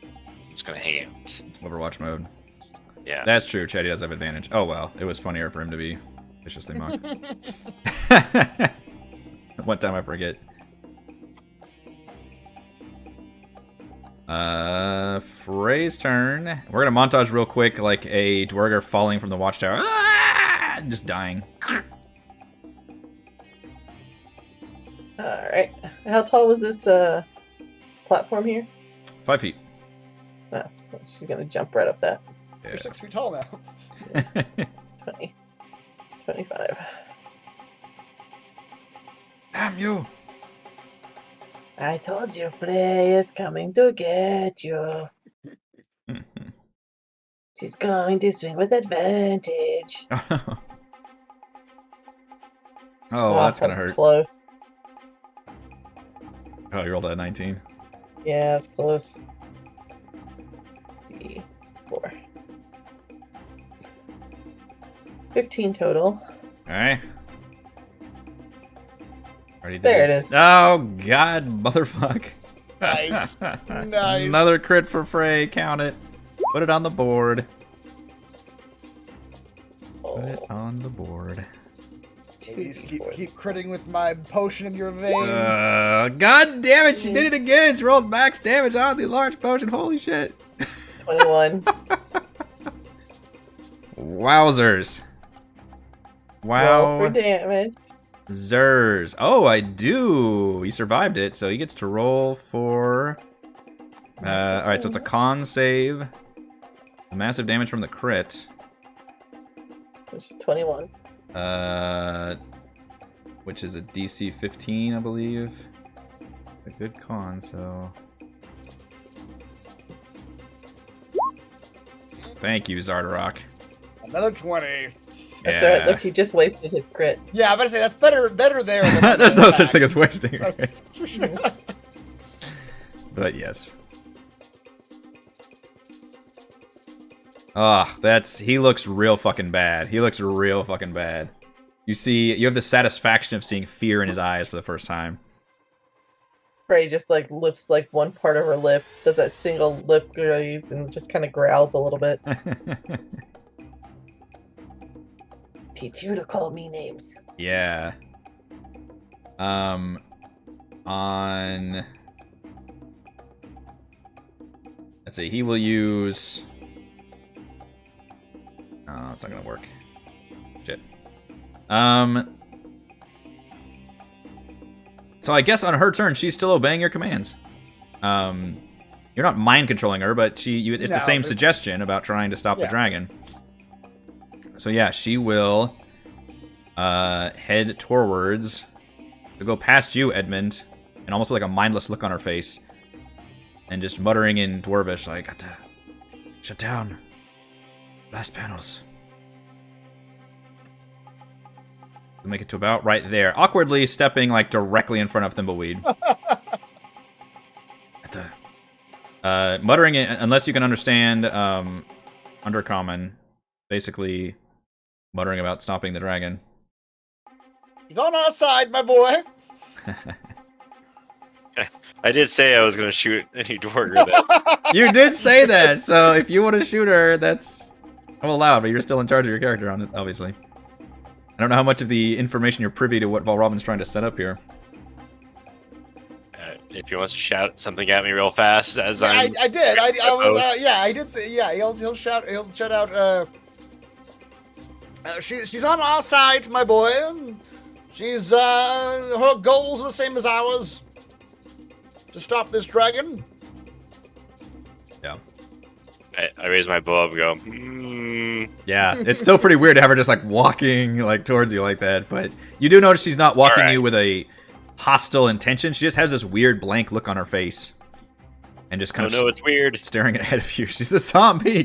I'm just gonna hang out.
Overwatch mode.
Yeah.
That's true. Chatty does have advantage. Oh well, it was funnier for him to be viciously mocked. One time I forget. Frey's turn. We're gonna montage real quick, like a duergar falling from the watchtower, and just dying.
All right. How tall was this platform here?
5 feet.
Oh, she's gonna jump right up that.
Yeah.
You're 6 feet tall now.
20, 25.
Damn you!
I told you, Frey is coming to get you. She's going to swing with advantage.
Oh, that's gonna hurt.
Close.
Oh, you rolled a 19.
Yeah, it's close. 4. 15 total.
Alright. Already did
There it
this.
is.
Oh, God, motherfuck.
Nice. Nice.
Another crit for Frey. Count it. Put it on the board. Put it on the board.
Please keep critting with my potion in your veins.
God damn it, she did it again. She rolled max damage on the large potion. Holy shit.
21.
Wowzers.
Roll for
Wow.
damage.
Zers. Oh, I do. He survived it, so he gets to roll for... Alright, so it's a con save. Massive damage from the crit.
Which is 21.
Which is a DC 15, I believe. A good con, so... Thank you, Zardarok.
Another 20.
That's alright. Look, he just wasted his crit.
Yeah, I'm about to say that's better there than
There's no such thing as wasting. Okay.
That's-
But yes. He looks real fucking bad. He looks real fucking bad. You have the satisfaction of seeing fear in his eyes for the first time.
Frey just like lifts like one part of her lip, does that single lip graze, and just kind of growls a little bit. Teach you to call me names.
Yeah. On... Let's see, he will use... Oh, it's not gonna work. Shit. So I guess on her turn, she's still obeying your commands. You're not mind controlling her, but it's the same suggestion about trying to stop the dragon. So yeah, she will head towards. She'll go past you, Edmund, and almost with like a mindless look on her face, and just muttering in Dwarvish, like, "Got to shut down. Last panels." We'll make it to about right there, awkwardly stepping like directly in front of Thimbleweed. Muttering it, unless you can understand Undercommon, basically muttering about stopping the dragon.
He's on our side, my boy.
I did say I was going to shoot any duergar that
You did say that, so if you want to shoot her, that's allowed, but you're still in charge of your character, on it, obviously. I don't know how much of the information you're privy to what Valrobin's trying to set up here.
if he wants to shout something at me real fast as
I did. I was I did say he'll shout out she's on our side, my boy. She's, her goals are the same as ours. To stop this dragon.
Yeah.
I raise my bow up and go,
Yeah, it's still pretty weird to have her just like walking like towards you like that, but you do notice she's not walking
Alright.
you with a hostile intention. She just has this weird blank look on her face. And just kind of
it's weird.
staring ahead of you. She's a zombie.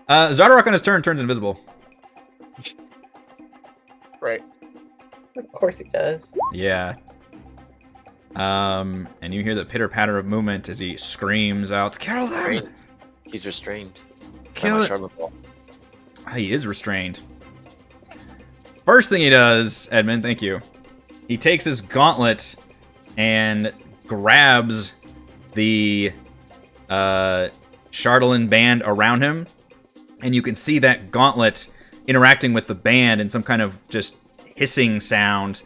Zardarok on his turn turns invisible.
Right.
Of course he does.
Yeah. And you hear the pitter-patter of movement as he screams out, "Kill them!"
Restrained. He's restrained.
Kill
By my
it.
Charlotte Ball.
He is restrained. First thing he does, Edmund, thank you. He takes his gauntlet and grabs the Chardolin band around him, and you can see that gauntlet interacting with the band in some kind of just hissing sound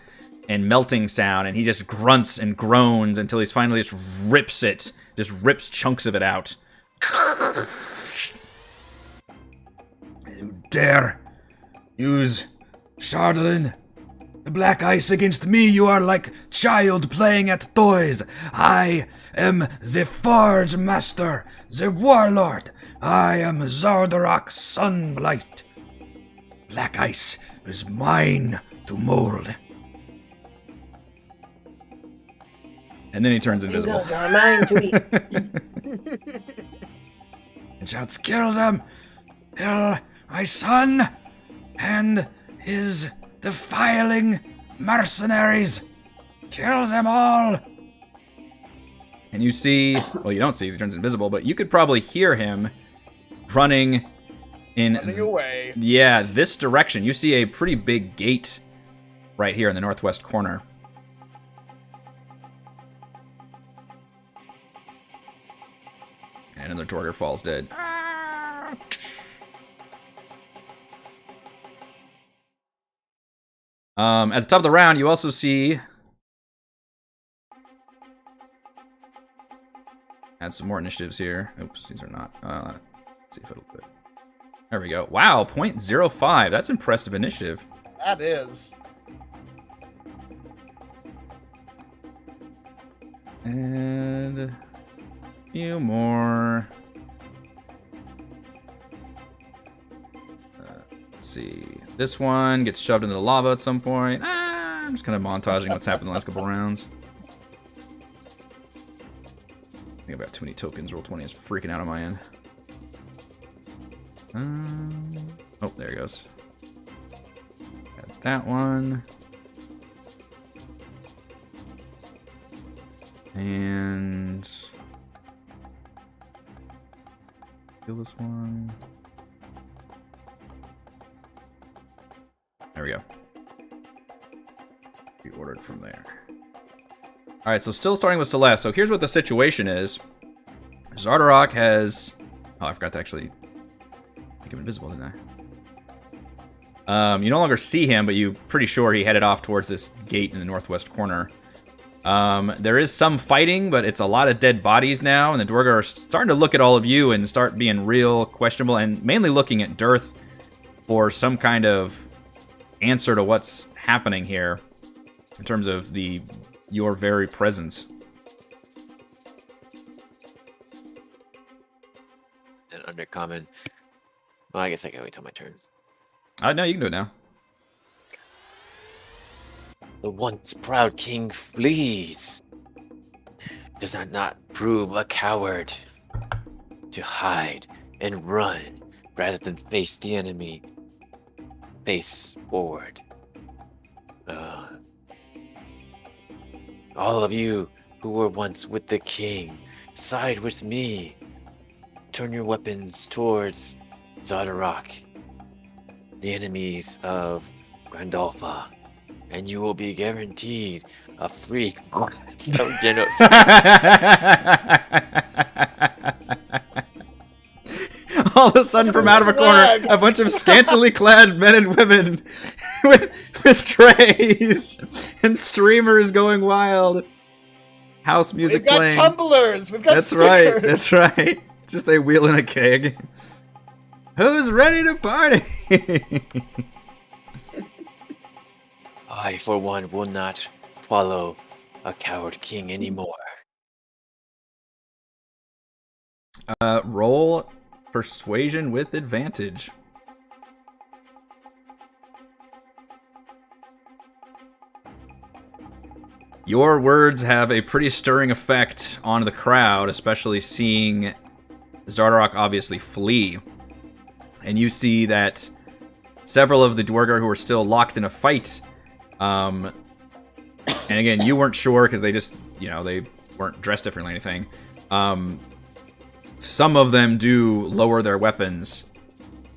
and melting sound, and he just grunts and groans until he's finally just rips chunks of it out. You dare use Chardolin, the black ice against me? You are like child playing at toys. I am the Forge Master, the Warlord. I am Zardarok Sunblight. Black ice is mine to mold. And then he turns invisible.
Those are mine to eat.
And shouts, "Kill them! Kill my son and his defiling mercenaries! Kill them all!" And you see, well, you don't see, he turns invisible, but you could probably hear him running
Running away.
yeah, this direction. You see a pretty big gate right here in the northwest corner. And another duergar falls dead. At the top of the round, you also see... Add some more initiatives here. Oops, these are not. Let's see if it'll do it. There we go. Wow, 0.05. That's impressive initiative.
That is.
And a few more. Let's see. This one gets shoved into the lava at some point. I'm just kind of montaging what's happened in the last couple rounds. I think about too many tokens. Roll20 is freaking out on my end. Oh, there it goes. Got that one. And kill this one. There we go. Be ordered from there. All right, so still starting with Celeste. So here's what the situation is. Zardarok has... Oh, I forgot to actually make him invisible, didn't I? You no longer see him, but you're pretty sure he headed off towards this gate in the northwest corner. There is some fighting, but it's a lot of dead bodies now, and the duergar are starting to look at all of you and start being real questionable, and mainly looking at Dearth for some kind of answer to what's happening here in terms of your very presence.
An undercommon. Well, I guess I can wait till my turn.
No, you can do it now.
The once proud king flees. Does that not prove a coward? To hide and run rather than face the enemy. Face forward. All of you who were once with the king, side with me. Turn your weapons towards Zardarok, the enemies of Grandolpha, and you will be guaranteed a free stone genocide.
All of a sudden, from out of a corner, a bunch of scantily clad men and women with trays and streamers going wild. House music
We've got
playing.
tumblers. We've got
That's
stickers.
right. That's right. Just they wheel in a keg. Who's ready to party?
I, for one, will not follow a coward king anymore.
Roll persuasion with advantage. Your words have a pretty stirring effect on the crowd, especially seeing Zardarok obviously flee. And you see that several of the duergar who are still locked in a fight, and again, you weren't sure because they just, they weren't dressed differently or anything. Some of them do lower their weapons,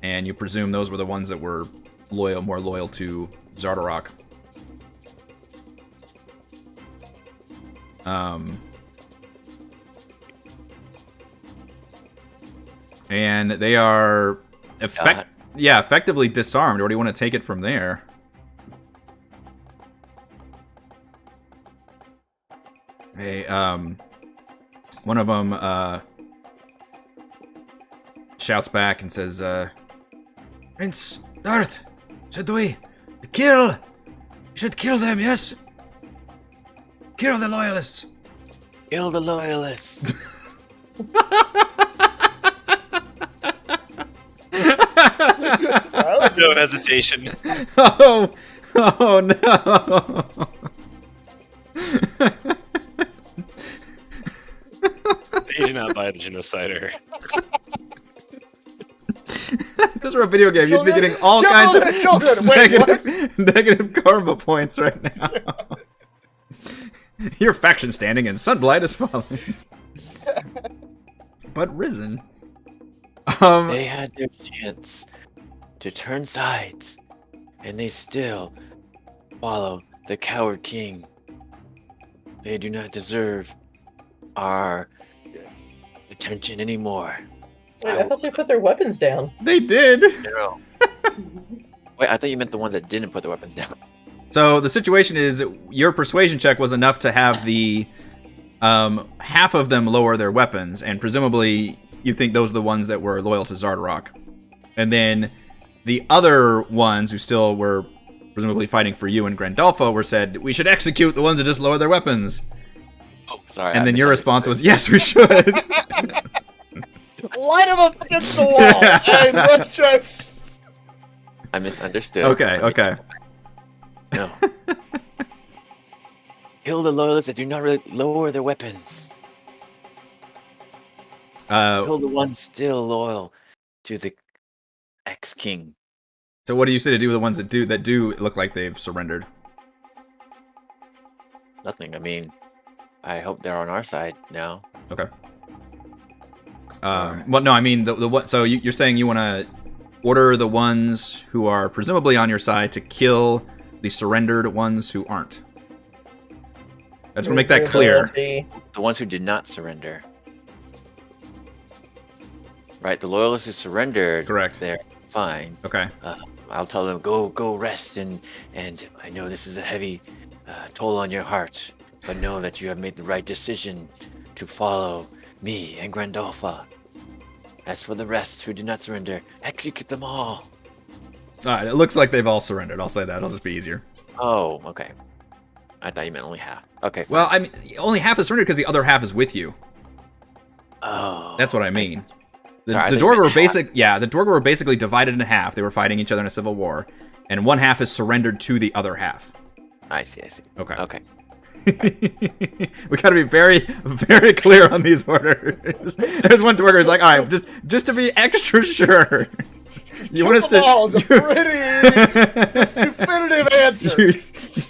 and you presume those were the ones that were more loyal to Zardarok. And they are effectively disarmed. Or do you want to take it from there? Hey, one of them shouts back and says, Prince Darth, should we kill? You should kill them, yes? Kill the loyalists.
Kill the loyalists.
No hesitation.
Oh no.
They do not buy the genocider.
If this were a video game, you'd be getting all kinds of
children. Wait,
negative karma points right now. Your faction standing in Sunblight is falling. But Risen.
They had their chance to turn sides, and they still follow the coward king. They do not deserve our attention anymore.
Wait, I thought they put their weapons down.
They did.
No. Wait, I thought you meant the one that didn't put their weapons down.
So the situation is, your persuasion check was enough to have the half of them lower their weapons, and presumably you think those are the ones that were loyal to Zardarok. And then the other ones who still were presumably fighting for you and Grandolpha were said, we should execute the ones that just lower their weapons.
Oh, sorry.
And then your response was, yes, we should.
Line them up against the wall, and let's just...
I misunderstood.
Okay.
No. Kill the loyalists that do not really lower their weapons. Kill the ones still loyal to the ex-king.
So what do you say to do with the ones that do look like they've surrendered?
Nothing. I mean, I hope they're on our side now.
Okay. Well, no, I mean the what? So you're saying you want to order the ones who are presumably on your side to kill the surrendered ones who aren't. I just want to make that clear.
The ones who did not surrender. Right, the loyalists who surrendered.
Correct.
They're fine.
Okay.
I'll tell them go rest and I know this is a heavy toll on your heart, but know that you have made the right decision to follow me and Grandolpha. As for the rest who did not surrender, execute them all.
Alright, it looks like they've all surrendered. I'll say that. It'll just be easier.
Oh, okay. I thought you meant only half. Okay. Fine.
Well, I mean, only half is surrendered because the other half is with you.
Oh.
That's what I mean. The
Sorry,
Duergar were the Duergar were basically divided in half. They were fighting each other in a civil war, and one half is surrendered to the other half.
I see.
Okay.
Okay.
We gotta be very, very clear on these orders. There's one Duergar who's like, all right, just to be extra sure. You want us to?
Is a pretty definitive answer.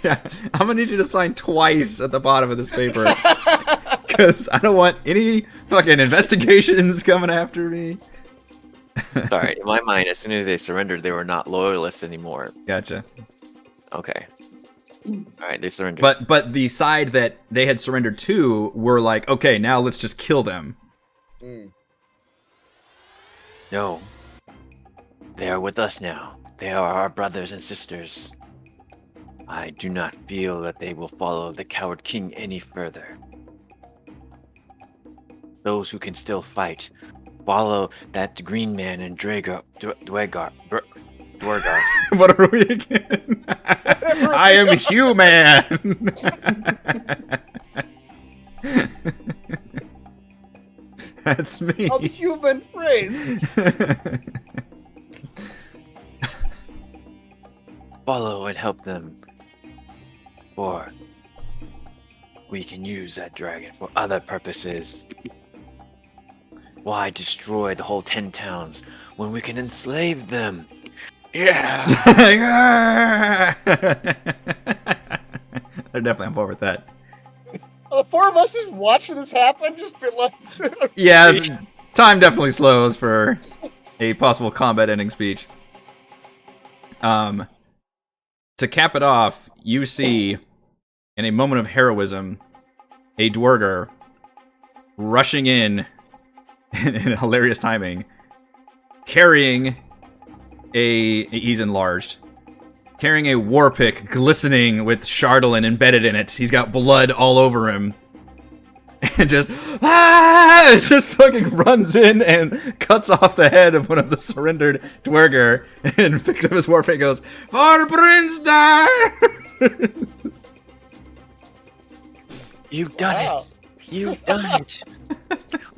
Yeah, I'm gonna need you to sign twice at the bottom of this paper. Because I don't want any fucking investigations coming after me.
Sorry, in my mind, as soon as they surrendered, they were not loyalists anymore.
Gotcha.
Okay. All right, they surrendered.
But the side that they had surrendered to were like, okay, now let's just kill them.
No. They are with us now. They are our brothers and sisters. I do not feel that they will follow the coward king any further. Those who can still fight, follow that green man and duergar duergar.
What are we again? I am human. That's me.
Of the human race.
Follow and help them. Or we can use that dragon for other purposes. Why destroy the whole 10 towns when we can enslave them? Yeah!
Yeah! They're definitely on board with that.
The four of us just watching this happen, just be like,
Yeah, time definitely slows for a possible combat ending speech. To cap it off, you see, in a moment of heroism, a duergar rushing in hilarious timing, carrying he's enlarged, carrying a war pick glistening with Chardolin embedded in it. He's got blood all over him. And just fucking runs in and cuts off the head of one of the surrendered duergar and picks up his war pick and goes, "For Prince Dar!"
You've done
wow.
it! You've done it!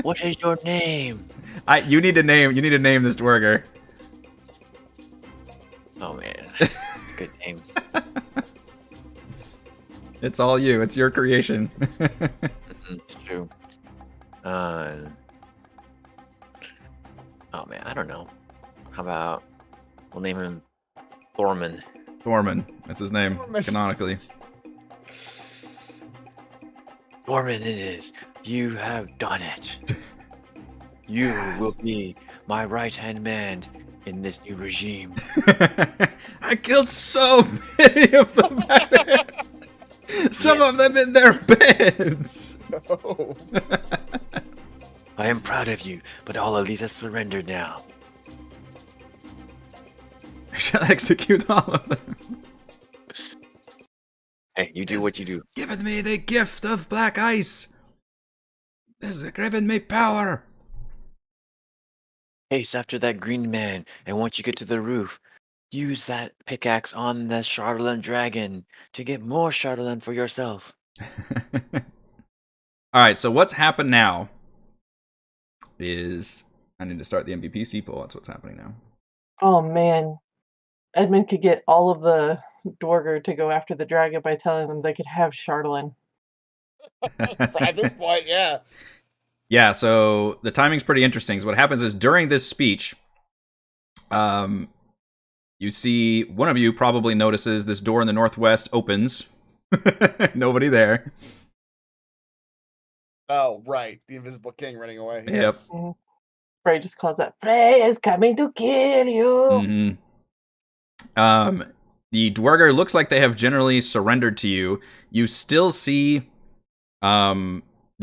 What is your name?
You need to name this duergar.
Oh man, it's a good name.
It's all you. It's your creation.
It's true. Oh man, I don't know. How about we'll name him Thorman?
Thorman. That's his name,
Thorman.
canonically.
Thorman, it is. You have done it. You will be my right-hand man in this new regime.
I killed so many of them back there. Some of them in their beds.
Oh.
I am proud of you, but all of these have surrendered now.
I shall execute all of them.
Hey, you do what you do.
Given me the gift of black ice. This has given me power.
Chase after that green man, and once you get to the roof, use that pickaxe on the Chardolin dragon to get more Chardolin for yourself.
Alright, so what's happened now is I need to start the MVP poll. That's what's happening now.
Oh man, Edmund could get all of the duergar to go after the dragon by telling them they could have Chardolin.
At this point, yeah.
Yeah, so the timing's pretty interesting. So what happens is during this speech, you see one of you probably notices this door in the northwest opens. Nobody there.
Oh, right. The Invisible King running away.
Yep.
Yes.
Frey just calls out, "Frey is coming to kill you."
Mm-hmm. The duergar looks like they have generally surrendered to you. You still see the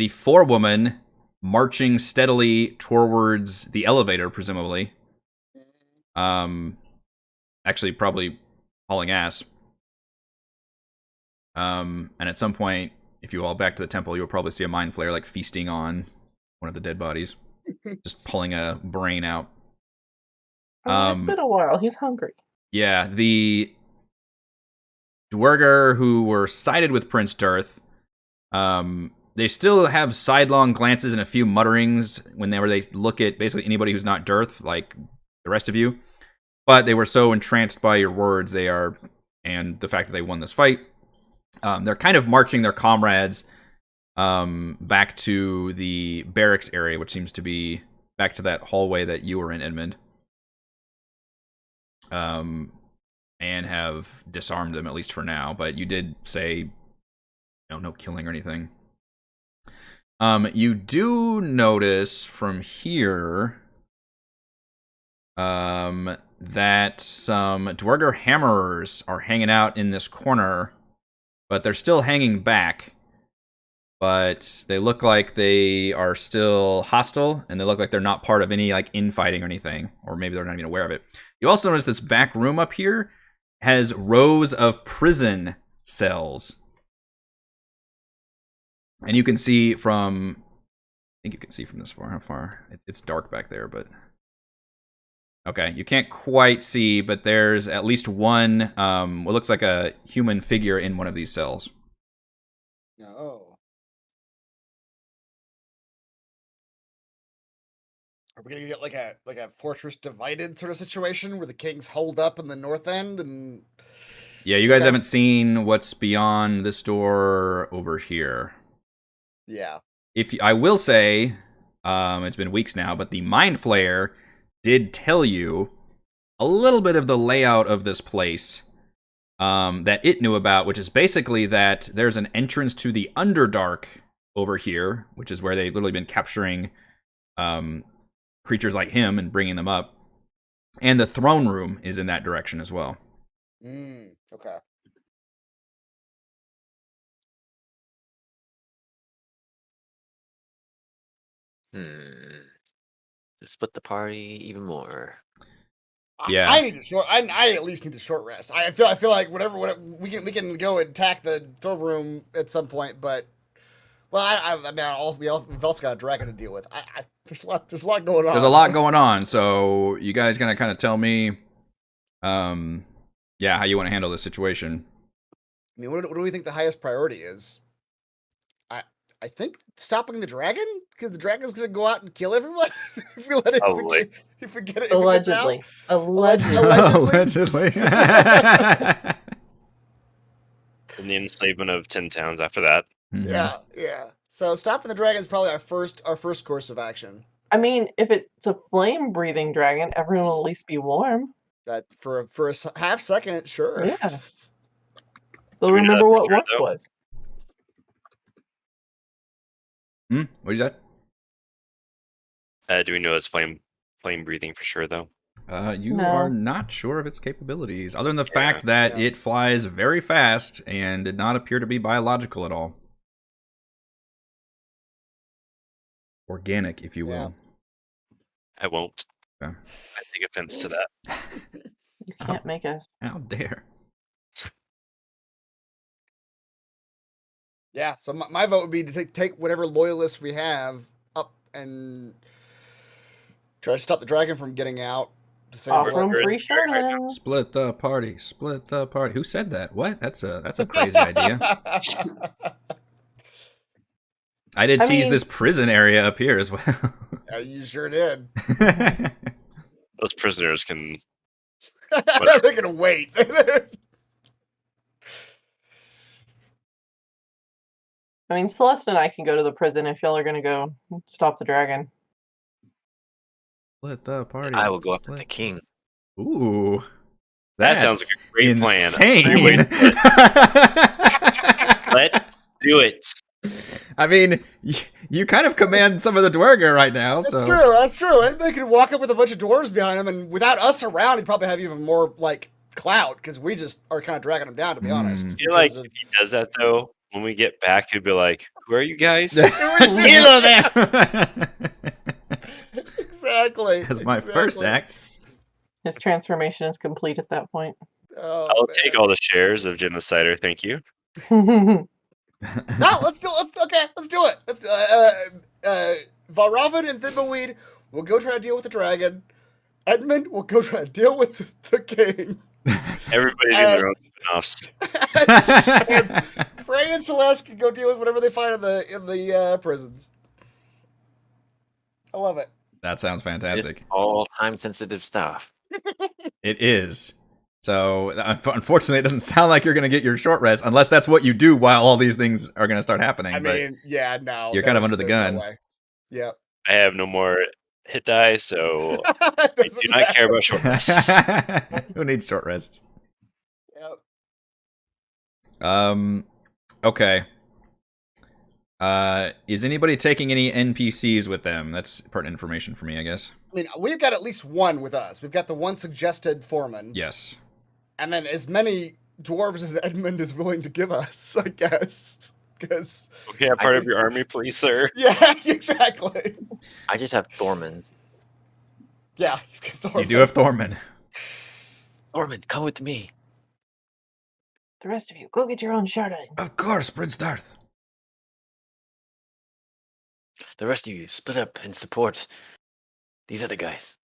forewoman marching steadily towards the elevator, presumably. Actually, probably hauling ass. And at some point, if you all back to the temple, you'll probably see a mind flayer like feasting on one of the dead bodies, just pulling a brain out.
It's been a while. He's hungry.
Yeah, the duergar who were sided with Prince Darth, they still have sidelong glances and a few mutterings whenever they look at basically anybody who's not Darth, like the rest of you. But they were so entranced by your words, and the fact that they won this fight, they're kind of marching their comrades back to the barracks area, which seems to be back to that hallway that you were in, Edmund. And have disarmed them, at least for now. But you did say, no killing or anything. You do notice from here that some duergar hammerers are hanging out in this corner, but they're still hanging back. But they look like they are still hostile, and they look like they're not part of any like infighting or anything, or maybe they're not even aware of it. You also notice this back room up here has rows of prison cells. And you can see from, I think you can see from this far, how far? It's dark back there, but Okay, you can't quite see, but there's at least one, what looks like a human figure in one of these cells.
Oh. Are we gonna get like a fortress divided sort of situation where the king's holed up in the north end and?
Yeah, you guys
Okay.
haven't seen what's beyond this door over here.
Yeah.
I will say, it's been weeks now, but the Mind Flayer did tell you a little bit of the layout of this place that it knew about, which is basically that there's an entrance to the Underdark over here, which is where they've literally been capturing creatures like him and bringing them up. And the throne room is in that direction as well.
Okay.
To split the party even more.
Yeah.
I need a short. I at least need a short rest. I feel like whatever we can go and attack the throne room at some point, but well, I mean, we've also got a dragon to deal with. There's a lot going on.
There's a lot going on, so you guys gonna kind of tell me, yeah, how you want to handle this situation.
I mean, what do we think the highest priority is? I think stopping the dragon, because the dragon's gonna go out and kill everyone. if we get it, if it gets out.
Allegedly.
Allegedly.
And the enslavement of 10 towns after that.
Mhm.
Yeah. So stopping the dragon is probably our first course of action.
I mean, if it's a flame-breathing dragon, everyone will at least be warm.
That for a half second, sure.
Yeah. They'll
Do we know
remember
that
what
for sure,
once
though?
was.
What is that?
Do we know it's flame breathing for sure, though?
You
No.
are not sure of its capabilities, other than the fact that it flies very fast and did not appear to be biological at all. Organic, if you will.
I won't.
Okay.
I take offense to that.
You can't make us.
How dare.
Yeah, so my vote would be to take whatever loyalists we have up and try to stop the dragon from getting out. To save
Offer
blood.
them free Sherman.
Split the party. Split the party. Who said that? What? That's a crazy idea. I did tease this prison area up here as well.
Yeah, you sure did.
Those prisoners can.
They're gonna wait.
I mean, Celeste and I can go to the prison if y'all are gonna go stop the dragon.
Split the party.
I will go up to
Split.
the king.
Ooh.
That sounds like a great
insane.
plan. Let's do it.
I mean, you kind of command some of the duergar right now.
That's true. And they could walk up with a bunch of dwarves behind him, and without us around, he'd probably have even more like clout because we just are kind of dragging him down. To be honest,
I feel like if he does that though, when we get back, he'd be like, "Who are you guys?"
Kill them.
Exactly.
As my first act.
His transformation is complete at that point.
Oh,
I'll
man.
take all the shares of Genocider. Thank you.
No, let's do it. Valravin and Thimbleweed will go try to deal with the dragon. Edmund will go try to deal with the king.
Everybody do their own spin-offs.
And Frey and Celeste can go deal with whatever they find in the prisons. I love it.
That sounds fantastic.
It's all time-sensitive stuff.
It is. So, unfortunately, it doesn't sound like you're going to get your short rest unless that's what you do while all these things are going to start happening.
I mean, yeah, no.
You're kind of under the gun.
No way. Yep.
I have no more hit die, so I do not care about short rests.
Who needs short rests?
Yep.
Okay. Is anybody taking any NPCs with them? That's pertinent information for me, I guess.
I mean, we've got at least one with us. We've got the one suggested foreman.
Yes.
And then as many dwarves as Edmund is willing to give us, I guess. Because
Okay, I'm part of your army, please, sir.
yeah, exactly.
I just have Thorman.
Yeah, you've got Thorman.
You do have Thorman.
Thorman, come with me.
The rest of you, go get your own sharding.
Of course, Prince Darth.
The rest of you, split up and support these other guys.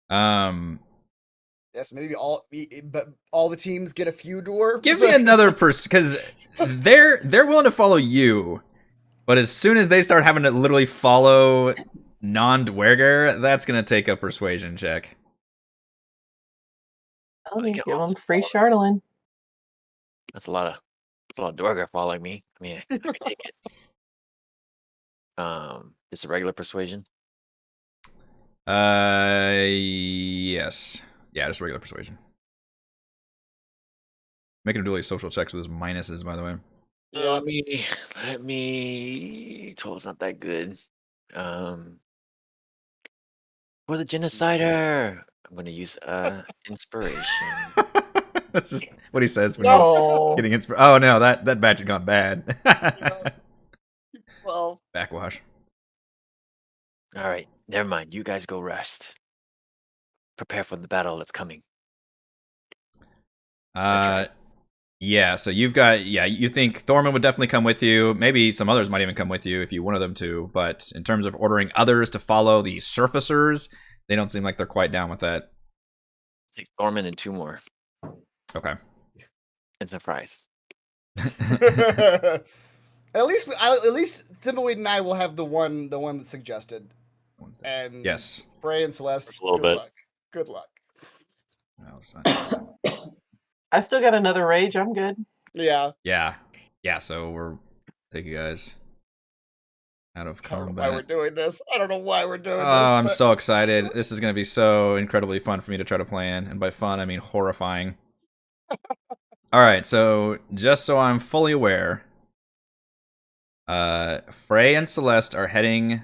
Yes, maybe but all the teams get a few dwarves.
Give me another person, because they're willing to follow you, but as soon as they start having to literally follow non-duergar, that's gonna take a persuasion check.
I'll
I
give
can
them
almost
free
follow.
Charlatan.
That's a lot of duergar following me. I mean, I can take it. It's a regular persuasion.
Yes. Yeah, just regular persuasion. Making him do like social checks with his minuses, by the way.
Yeah.
Let me. 12's not that good. For the genocider, I'm gonna use inspiration.
That's just what he says when
No.
he's getting inspired. Oh no, that batch had gone bad.
Well,
Backwash.
All right, never mind. You guys go rest. Prepare for the battle that's coming. right.
Yeah, so you think Thorman would definitely come with you. Maybe some others might even come with you if you wanted them to, but in terms of ordering others to follow the surfacers, they don't seem like they're quite down with that.
Take Thorman and 2 more.
Okay.
And surprise.
at least Thimbleweed and I will have the one that's suggested. And
Yes.
Frey and Celeste,
Just a little bit.
Good luck.
No, it's not.
I still got another rage. I'm good.
Yeah.
Yeah. So we're taking you guys out of
I don't know
combat.
why we're doing this. I don't know why we're doing this.
Oh, I'm
but-
so excited. This is going to be so incredibly fun for me to try to plan. And by fun, I mean horrifying. All right, so just so I'm fully aware, Frey and Celeste are heading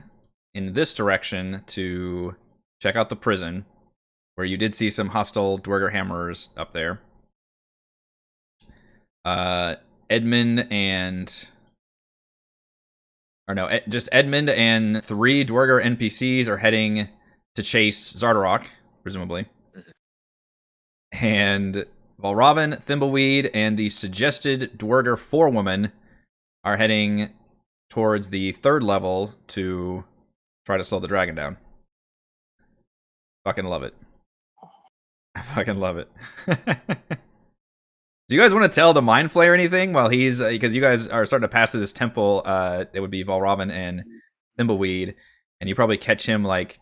in this direction to check out the prison, where you did see some hostile duergar hammerers up there. Edmund and 3 duergar NPCs are heading to chase Zardarok, presumably. And Valravn, Thimbleweed, and the suggested duergar forewoman are heading towards the 3rd level to try to slow the dragon down. Fucking love it. I fucking love it. Do you guys want to tell the Mind Flayer anything while he's... because you guys are starting to pass through this temple. It would be Valravn and Thimbleweed. And you probably catch him, like,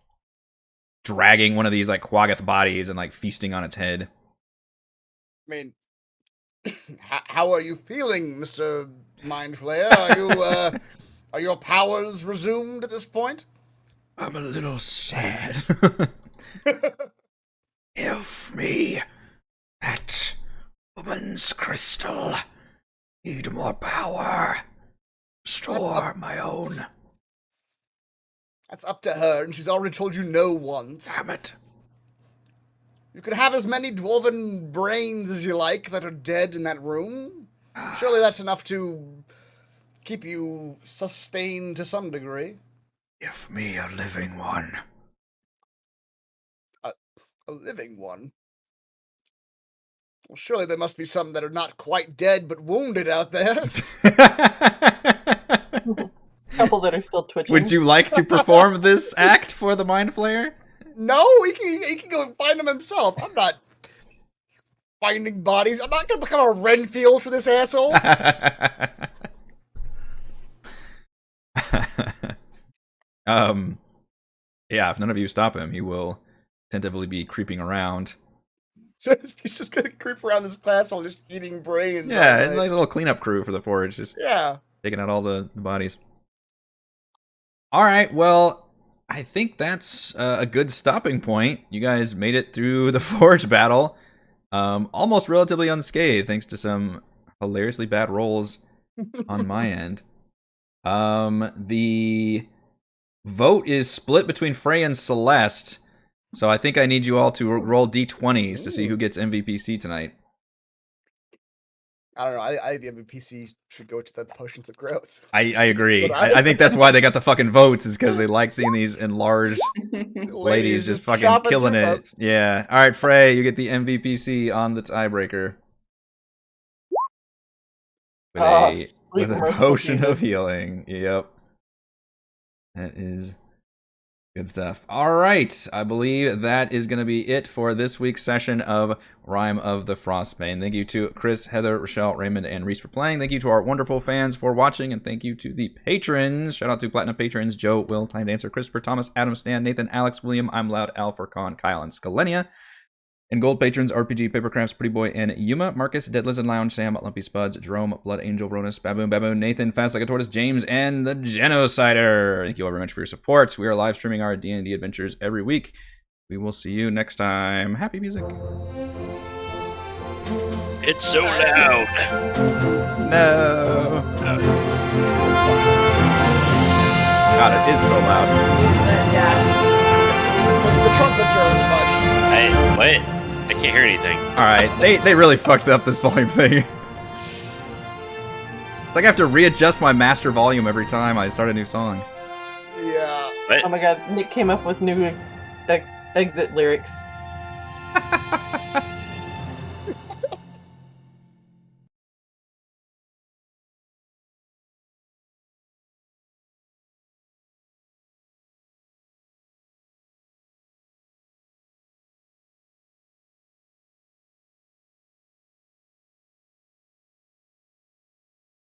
dragging one of these, like, Quaggoth bodies and, like, feasting on its head.
I mean, how are you feeling, Mr. Mind Flayer? Are your powers resumed at this point?
I'm a little sad. Help me. That woman's crystal. Need more power. Restore my own.
That's up to her, and she's already told you no once.
Damn it.
You can have as many dwarven brains as you like that are dead in that room. Surely that's enough to keep you sustained to some degree.
Give me a living one.
A living one? Well, surely there must be some that are not quite dead but wounded out there.
Couple that are still twitching.
Would you like to perform this act for the Mind Flayer?
No, he can go and find them himself. I'm not finding bodies. I'm not going to become a Renfield for this asshole.
Yeah, if none of you stop him, he will tentatively be creeping around.
He's just going to creep around this castle just eating brains.
Yeah,
all
it's a
night.
nice little cleanup crew for the forge, just
Yeah.
taking out all the bodies. All right, well, I think that's a good stopping point. You guys made it through the forge battle, almost relatively unscathed, thanks to some hilariously bad rolls on my end. The vote is split between Frey and Celeste, so I think I need you all to roll d20s to see who gets MVPC tonight.
I don't know. I think the MVPC should go to the potions of growth.
I agree.
But I-
I think that's why they got the fucking votes, is because they like seeing these enlarged ladies just fucking
shopping
killing
through
it.
folks.
Yeah. All right, Frey, you get the MVPC on the tiebreaker. With
Sweet
a
merciful
potion
Jesus.
of healing. Yep. That is Good stuff. All right. I believe that is going to be it for this week's session of Rime of the Frostmaiden. Thank you to Chris, Heather, Rochelle, Raymond, and Reese for playing. Thank you to our wonderful fans for watching, and thank you to the patrons. Shout out to Platinum patrons Joe, Will, Time Dancer, Christopher, Thomas, Adam, Stan, Nathan, Alex, William, I'm Loud, Al, Furcon, Kyle, and Scalenia. And gold patrons, RPG, Papercrafts, Pretty Boy, and Yuma, Marcus, Dead Lizard Lounge, Sam, Lumpy Spuds, Jerome, Blood Angel, Ronus, Baboon, Nathan, Fast Like a Tortoise, James, and the Genocider. Thank you all very much for your support. We are live streaming our D&D adventures every week. We will see you next time. Happy music.
It's so loud.
No.
Oh, it's
God, it is so loud.
The trumpets are everybody.
Hey, what? I can't hear anything.
All right, they really fucked up this volume thing. It's like I have to readjust my master volume every time I start a new song.
Yeah.
What?
Oh my god, Nick came up with new exit lyrics.